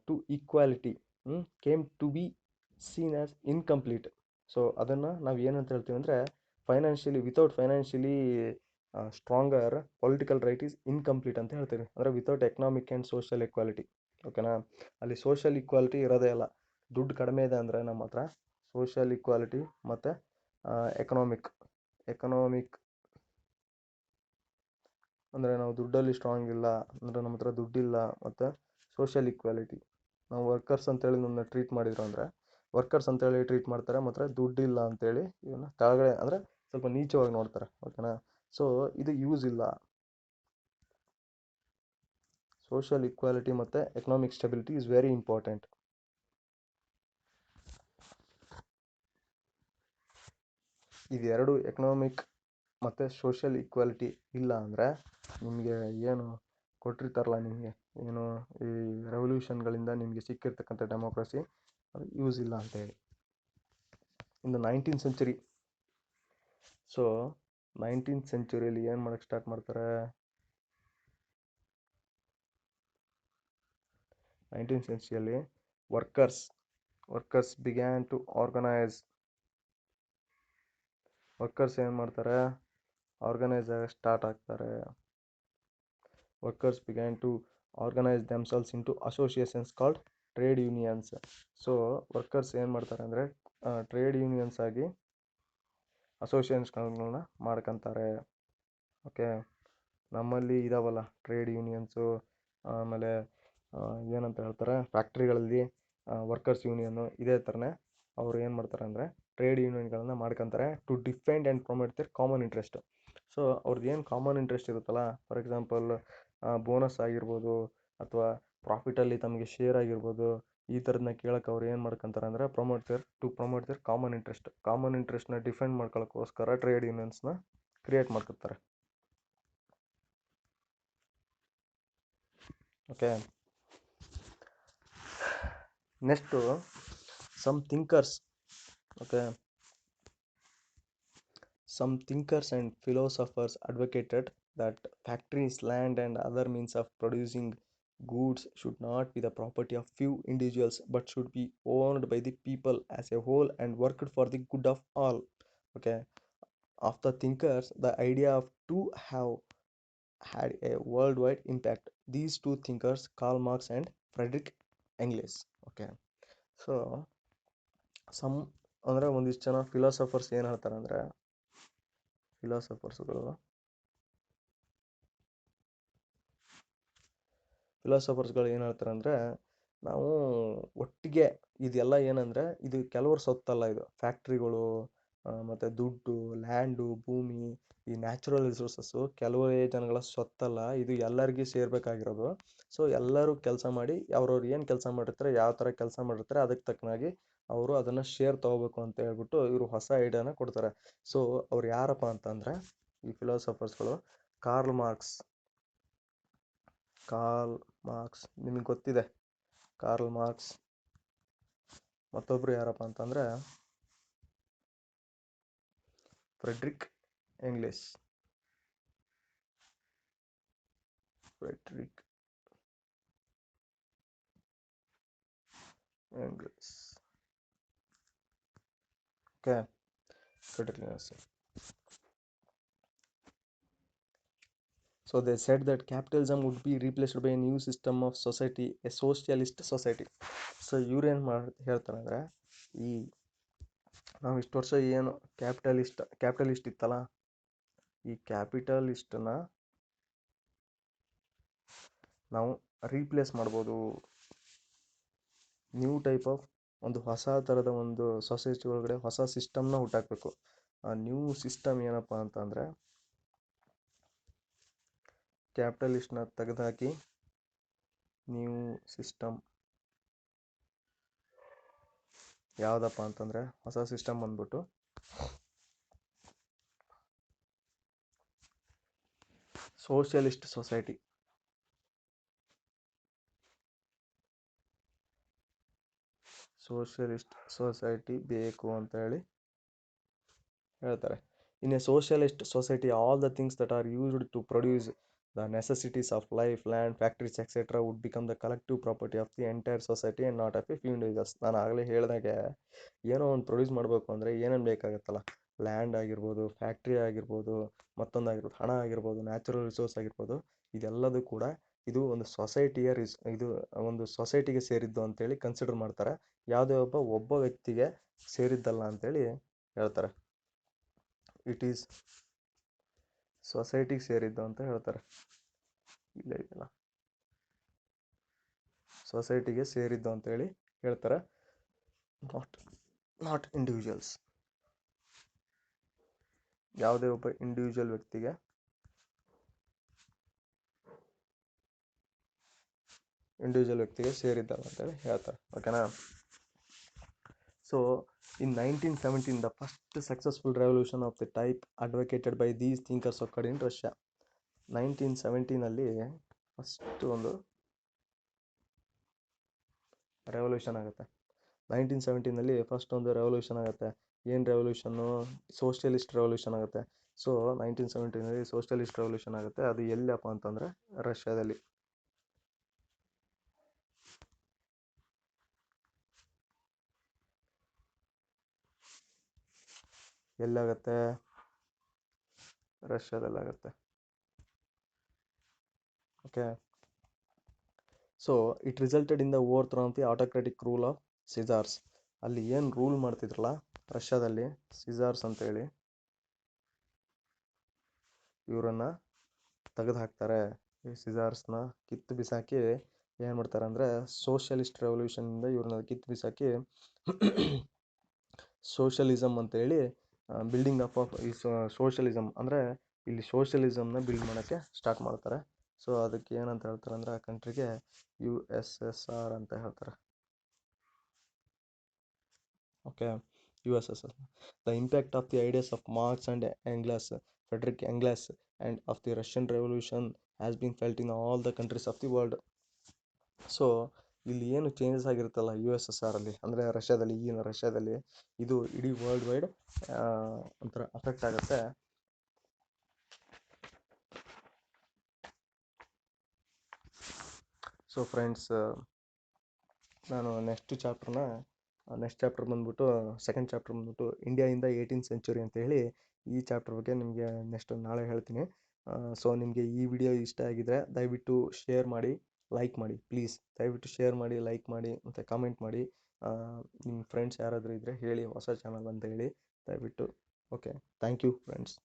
to equality came to be seen as incomplete. So ಅದನ್ನು ನಾವು ಏನಂತ ಹೇಳ್ತೀವಿ ಅಂದರೆ, without financially stronger political right is incomplete ಅಂತ ಹೇಳ್ತೀವಿ. ಅಂದರೆ without economic and social equality. ಓಕೆನಾ. ಅಲ್ಲಿ ಸೋಷಿಯಲ್ ಈಕ್ವಾಲಿಟಿ ಇರೋದೇ ಇಲ್ಲ. ದುಡ್ಡು ಕಡಿಮೆ ಇದೆ ಅಂದರೆ ನಮ್ಮ ಹತ್ರ ಸೋಷಿಯಲ್ ಈಕ್ವಾಲಿಟಿ ಮತ್ತು ಎಕನಾಮಿಕ್ ಅಂದರೆ ನಾವು ದುಡ್ಡಲ್ಲಿ ಸ್ಟ್ರಾಂಗ್ ಇಲ್ಲ ಅಂದರೆ ನಮ್ಮ ಹತ್ರ ದುಡ್ಡಿಲ್ಲ, ಮತ್ತು ಸೋಷಿಯಲ್ ಈಕ್ವಾಲಿಟಿ, ನಾವು ವರ್ಕರ್ಸ್ ಅಂತೇಳಿ ನಮ್ಮನ್ನ ಟ್ರೀಟ್ ಮಾಡಿದ್ರು ಅಂದರೆ ವರ್ಕರ್ಸ್ ಅಂತೇಳಿ ಟ್ರೀಟ್ ಮಾಡ್ತಾರೆ, ಮತ್ತು ದುಡ್ಡಿಲ್ಲ ಅಂತೇಳಿ ಇವನ್ನ ಕೆಳಗಡೆ ಅಂದರೆ ಸ್ವಲ್ಪ ನೀಚವಾಗಿ ನೋಡ್ತಾರೆ. ಓಕೆನಾ. ಸೊ ಇದು ಯೂಸ್ ಇಲ್ಲ. ಸೋಷಿಯಲ್ ಈಕ್ವಾಲಿಟಿ ಮತ್ತು economic stability is very important. ಇದೆರಡು, ಎಕನಾಮಿಕ್ ಮತ್ತು ಸೋಷಿಯಲ್ ಈಕ್ವಾಲಿಟಿ ಇಲ್ಲ ಅಂದರೆ ನಿಮಗೆ ಏನು ಕೊಟ್ಟಿರ್ತಾರಲ್ಲ, ನಿಮಗೆ ಏನು ಈ ರೆವಲ್ಯೂಷನ್ಗಳಿಂದ ನಿಮಗೆ ಸಿಕ್ಕಿರ್ತಕ್ಕಂಥ ಡೆಮೋಕ್ರಸಿ ಅದು ಯೂಸ್ ಇಲ್ಲ ಅಂತೇಳಿ. ಇನ್ನು 19th ಸೆಂಚುರಿ. ಸೊ 19th ಸೆಂಚುರಿಯಲ್ಲಿ ಏನು ಮಾಡೋಕ್ಕೆ ಸ್ಟಾರ್ಟ್ ಮಾಡ್ತಾರೆ? 19th ಸೆಂಚುರಿಯಲ್ಲಿ workers began to organise. Workers ಏನು ಮಾಡ್ತಾರೆ? ಆರ್ಗನೈಸ್ ಆಗಿ ಸ್ಟಾರ್ಟ್ ಆಗ್ತಾರೆ. Workers began to organise themselves into associations called trade unions. So workers ಏನು ಮಾಡ್ತಾರೆ ಅಂದರೆ ಟ್ರೇಡ್ ಯೂನಿಯನ್ಸ್ ಆಗಿ ಅಸೋಸಿಯೇಷನ್ಸ್ಗಳನ್ನ ಮಾಡ್ಕೊತಾರೆ. ಓಕೆ, ನಮ್ಮಲ್ಲಿ ಇದಾವಲ್ಲ ಟ್ರೇಡ್ ಯೂನಿಯನ್ಸು. ಆಮೇಲೆ ಏನಂತ ಹೇಳ್ತಾರೆ, ಫ್ಯಾಕ್ಟ್ರಿಗಳಲ್ಲಿ ವರ್ಕರ್ಸ್ ಯೂನಿಯನ್ನು. ಇದೇ ಥರನೇ ಅವರು ಏನು ಮಾಡ್ತಾರೆ ಅಂದರೆ ಟ್ರೇಡ್ ಯೂನಿಯನ್ಗಳನ್ನ ಮಾಡ್ಕೊತಾರೆ to defend and promote their common interest. So ಅವ್ರದ್ದು ಏನು ಕಾಮನ್ ಇಂಟ್ರೆಸ್ಟ್ ಇರುತ್ತಲ್ಲ, ಫಾರ್ ಎಕ್ಸಾಂಪಲ್ ಬೋನಸ್ ಆಗಿರ್ಬೋದು ಅಥವಾ ಪ್ರಾಫಿಟಲ್ಲಿ ತಮಗೆ ಶೇರ್ ಆಗಿರ್ಬೋದು, ಈ ಥರದನ್ನ ಕೇಳೋಕೆ ಅವ್ರು ಏನು ಮಾಡ್ಕೊತಾರೆ ಅಂದರೆ ಪ್ರಮೋಟ್ ದೇರ್ ಕಾಮನ್ ಇಂಟ್ರೆಸ್ಟ್ನ ಡಿಫೆಂಡ್ ಮಾಡ್ಕೊಳ್ಳೋಕ್ಕೋಸ್ಕರ ಟ್ರೇಡ್ ಯೂನಿಯನ್ಸ್ನ ಕ್ರಿಯೇಟ್ ಮಾಡ್ಕೊತಾರೆ. Okay, next some thinkers and philosophers advocated that factories, land, and other means of producing goods should not be the property of few individuals but should be owned by the people as a whole and worked for the good of all. Okay, of the thinkers, the idea of two have had a worldwide impact. These two thinkers, Karl Marx and Friedrich Engels. Okay, so ಅಂದರೆ ಒಂದಿಷ್ಟು ಜನ philosophers ಏನು ಹೇಳ್ತಾರೆ ಅಂದರೆ, ಫಿಲಾಸಫರ್ಸ್ಗಳು ಏನು ಹೇಳ್ತಾರೆ ಅಂದರೆ, ನಾವು ಒಟ್ಟಿಗೆ ಇದೆಲ್ಲ ಏನಂದರೆ ಇದು ಕೆಲವರು ಸೊತ್ತಲ್ಲ, ಇದು ಫ್ಯಾಕ್ಟ್ರಿಗಳು ಮತ್ತು ದುಡ್ಡು, ಲ್ಯಾಂಡು, ಭೂಮಿ, ಈ ನ್ಯಾಚುರಲ್ ರಿಸೋರ್ಸಸ್ಸು ಕೆಲವೇ ಜನಗಳ ಸೊತ್ತಲ್ಲ, ಇದು ಎಲ್ಲರಿಗೂ ಸೇರಬೇಕಾಗಿರೋದು. ಸೊ ಎಲ್ಲರೂ ಕೆಲಸ ಮಾಡಿ ಅವ್ರವ್ರು ಏನು ಕೆಲಸ ಮಾಡಿರ್ತಾರೆ, ಯಾವ ಥರ ಕೆಲಸ ಮಾಡಿರ್ತಾರೆ ಅದಕ್ಕೆ ತಕ್ಕನಾಗಿ ಅವರು ಅದನ್ನು ಶೇರ್ ತೊಗೋಬೇಕು ಅಂತ ಹೇಳ್ಬಿಟ್ಟು ಇವರು ಹೊಸ ಐಡಿಯಾನ ಕೊಡ್ತಾರೆ. ಸೊ ಅವ್ರು ಯಾರಪ್ಪ ಅಂತಂದರೆ ಈ ಫಿಲಾಸಫರ್ಸ್ಗಳು ಕಾರ್ಲ್ ಮಾರ್ಕ್ಸ್. ನಿಮಗೆ ಗೊತ್ತಿದೆ ಕಾರ್ಲ್ ಮಾರ್ಕ್ಸ್. ಮತ್ತೊಬ್ರು ಯಾರಪ್ಪ ಅಂತಂದರೆ Friedrich Engels. Okay, Friedrich Engels. So they said that capitalism would be replaced by a new system of society, a socialist society. So ಇವ್ರೇನು ಹೇಳ್ತಾರೆ ಅಂದರೆ, ಈ ನಾವು ಇಷ್ಟು ವರ್ಷ ಏನು ಕ್ಯಾಪಿಟಲಿಸ್ಟ್ ಇತ್ತಲ್ಲ, ಈ ಕ್ಯಾಪಿಟಲಿಸ್ಟನ್ನ ನಾವು ರೀಪ್ಲೇಸ್ ಮಾಡ್ಬೋದು. ನ್ಯೂ ಟೈಪ್ ಆಫ್ ಒಂದು ಹೊಸ ಥರದ ಒಂದು ಸೊಸೈಟಿ ಒಳಗಡೆ ಹೊಸ ಸಿಸ್ಟಮ್ನ ಹುಟ್ಟಾಕಬೇಕು. ಆ ನ್ಯೂ ಸಿಸ್ಟಮ್ ಏನಪ್ಪ ಅಂತಂದರೆ, ಕ್ಯಾಪಿಟಲಿಸ್ಟ್ನ ತೆಗೆದುಹಾಕಿ ನ್ಯೂ ಸಿಸ್ಟಮ್ ಯಾವುದಪ್ಪ ಅಂತಂದರೆ, ಹೊಸ ಸಿಸ್ಟಮ್ ಬಂದ್ಬಿಟ್ಟು ಸೋಷಿಯಲಿಸ್ಟ್ ಸೊಸೈಟಿ. ಸೋಷಿಯಲಿಸ್ಟ್ ಸೊಸೈಟಿ ಬೇಕು ಅಂತ ಹೇಳಿ ಹೇಳ್ತಾರೆ. In a socialist society all the things that are used to produce the necessities of life, land, factories etcetera would become the collective property of the entire society and not of a few individuals. ನಾನು ಆಗಲೇ ಹೇಳಿದಾಗೆ ಏನೋ ಒಂದು produce ಮಾಡಬೇಕು ಅಂದರೆ ಏನೇನು ಬೇಕಾಗುತ್ತಲ್ಲ, land ಆಗಿರ್ಬೋದು, factory ಆಗಿರ್ಬೋದು, ಮತ್ತೊಂದಾಗಿರ್ಬೋದು, ಹಣ ಆಗಿರ್ಬೋದು, ನ್ಯಾಚುರಲ್ ರಿಸೋರ್ಸ್ ಆಗಿರ್ಬೋದು, ಇದೆಲ್ಲದೂ ಕೂಡ ಇದು ಒಂದು ಇದು ಒಂದು ಸೊಸೈಟಿಗೆ ಸೇರಿದ್ದು ಅಂತೇಳಿ ಕನ್ಸಿಡರ್ ಮಾಡ್ತಾರೆ. ಯಾವುದೇ ಒಬ್ಬ ವ್ಯಕ್ತಿಗೆ ಸೇರಿದ್ದಲ್ಲ ಅಂತೇಳಿ ಹೇಳ್ತಾರೆ. ಇಟ್ ಈಸ್ ಸೊಸೈಟಿಗೆ ಸೇರಿದ್ದು ಅಂತ ಹೇಳ್ತಾರೆ. ಇಲ್ಲ ಸೊಸೈಟಿಗೆ ಸೇರಿದ್ದು ಅಂತೇಳಿ ಹೇಳ್ತಾರೆ, ನಾಟ್ ಇಂಡಿವಿಜುವಲ್ಸ್. ಯಾವುದೇ ಒಬ್ಬ ಇಂಡಿವಿಜುವಲ್ ವ್ಯಕ್ತಿಗೆ ಸೇರಿದ್ದಲ್ಲ ಅಂತೇಳಿ ಹೇಳ್ತಾರೆ. ಓಕೆನಾ? So In 1917, the first successful revolution of the type advocated by these thinkers occurred in Russia. 1917ಅಲ್ಲಿ ಫಸ್ಟ್ ಒಂದು ರೆವಲ್ಯೂಷನ್ ಆಗುತ್ತೆ. 1917ನಲ್ಲಿ ಫಸ್ಟ್ ಒಂದು ರೆವಲ್ಯೂಷನ್ ಆಗುತ್ತೆ. ಏನು ರೆವಲ್ಯೂಷನ್ನು? ಸೋಷಿಯಲಿಸ್ಟ್ ರೆವಲ್ಯೂಷನ್ ಆಗುತ್ತೆ. ಸೊ 1917ನಲ್ಲಿ ಸೋಷಿಯಲಿಸ್ಟ್ ರೆವಲ್ಯೂಷನ್ ಆಗುತ್ತೆ. ಅದು ಎಲ್ಲಪ್ಪ ಅಂತಂದರೆ ರಷ್ಯಾದಲ್ಲಿ. ಎಲ್ಲಾಗುತ್ತೆ? ರಷ್ಯಾದಲ್ಲಾಗುತ್ತೆ. Okay. So it resulted in the overthrow of the autocratic rule of czars. ಅಲ್ಲಿ ಏನು ರೂಲ್ ಮಾಡ್ತಿದ್ರಲ್ಲ ರಷ್ಯಾದಲ್ಲಿ, ಸಿಜಾರ್ಸ್ ಅಂತೇಳಿ, ಇವರನ್ನು ತೆಗೆದು ಹಾಕ್ತಾರೆ. ಈ ಸಿಜಾರ್ಸ್ನ ಕಿತ್ತು ಬಿಸಾಕಿ ಏನು ಮಾಡ್ತಾರೆ ಅಂದರೆ ಸೋಷಿಯಲಿಸ್ಟ್ ರೆವಲ್ಯೂಷನಿಂದ ಇವ್ರನ್ನ ಕಿತ್ತು ಬಿಸಾಕಿ ಸೋಷಲಿಸಮ್ ಅಂತೇಳಿ ಬಿಲ್ಡಿಂಗ್ ಅಪ್ ಆಫ್ ಈ ಸೋಷಲಿಸಮ್ ಅಂದರೆ ಇಲ್ಲಿ ಸೋಷಲಿಸಮ್ನ ಬಿಲ್ಡ್ ಮಾಡೋಕ್ಕೆ ಸ್ಟಾರ್ಟ್ ಮಾಡ್ತಾರೆ. ಸೊ ಅದಕ್ಕೆ ಏನಂತ ಹೇಳ್ತಾರೆ ಅಂದರೆ ಆ ಕಂಟ್ರಿಗೆ USSR ಅಂತ ಹೇಳ್ತಾರೆ. Okay, USSR. The impact of the ideas of Marx and Engels, Friedrich Engels and of the Russian revolution has been felt in all the countries of the world. So ಇಲ್ಲಿ ಏನು ಚೇಂಜಸ್ ಆಗಿರುತ್ತಲ್ಲ USSR ಅಲ್ಲಿ, ಅಂದರೆ ರಷ್ಯಾದಲ್ಲಿ, ಈಗಿನ ರಷ್ಯಾದಲ್ಲಿ, ಇದು ಇಡೀ world wide ಒಂಥರ ಅಫೆಕ್ಟ್ ಆಗುತ್ತೆ. ಸೊ ಫ್ರೆಂಡ್ಸ್, ನಾನು ನೆಕ್ಸ್ಟ್ ಚಾಪ್ಟರ್ ಬಂದ್ಬಿಟ್ಟು ಸೆಕೆಂಡ್ ಚಾಪ್ಟರ್ ಬಂದ್ಬಿಟ್ಟು India in the 18th century ಅಂತ ಹೇಳಿ, ಈ ಚಾಪ್ಟರ್ ಬಗ್ಗೆ ನಿಮಗೆ ನೆಕ್ಸ್ಟ್ ನಾಳೆ ಹೇಳ್ತೀನಿ. ಸೊ ನಿಮಗೆ ಈ ವಿಡಿಯೋ ಇಷ್ಟ ಆಗಿದ್ರೆ ದಯವಿಟ್ಟು ಶೇರ್ ಮಾಡಿ, ಲೈಕ್ ಮಾಡಿ ಪ್ಲೀಸ್. ದಯವಿಟ್ಟು ಶೇರ್ ಮಾಡಿ, ಲೈಕ್ ಮಾಡಿ ಮತ್ತು ಕಾಮೆಂಟ್ ಮಾಡಿ. ನಿಮ್ಮ ಫ್ರೆಂಡ್ಸ್ ಯಾರಾದರೂ ಇದ್ದರೆ ಹೇಳಿ ಹೊಸ ಚಾನಲ್ ಅಂತ ಹೇಳಿ ದಯವಿಟ್ಟು. Okay, thank you friends.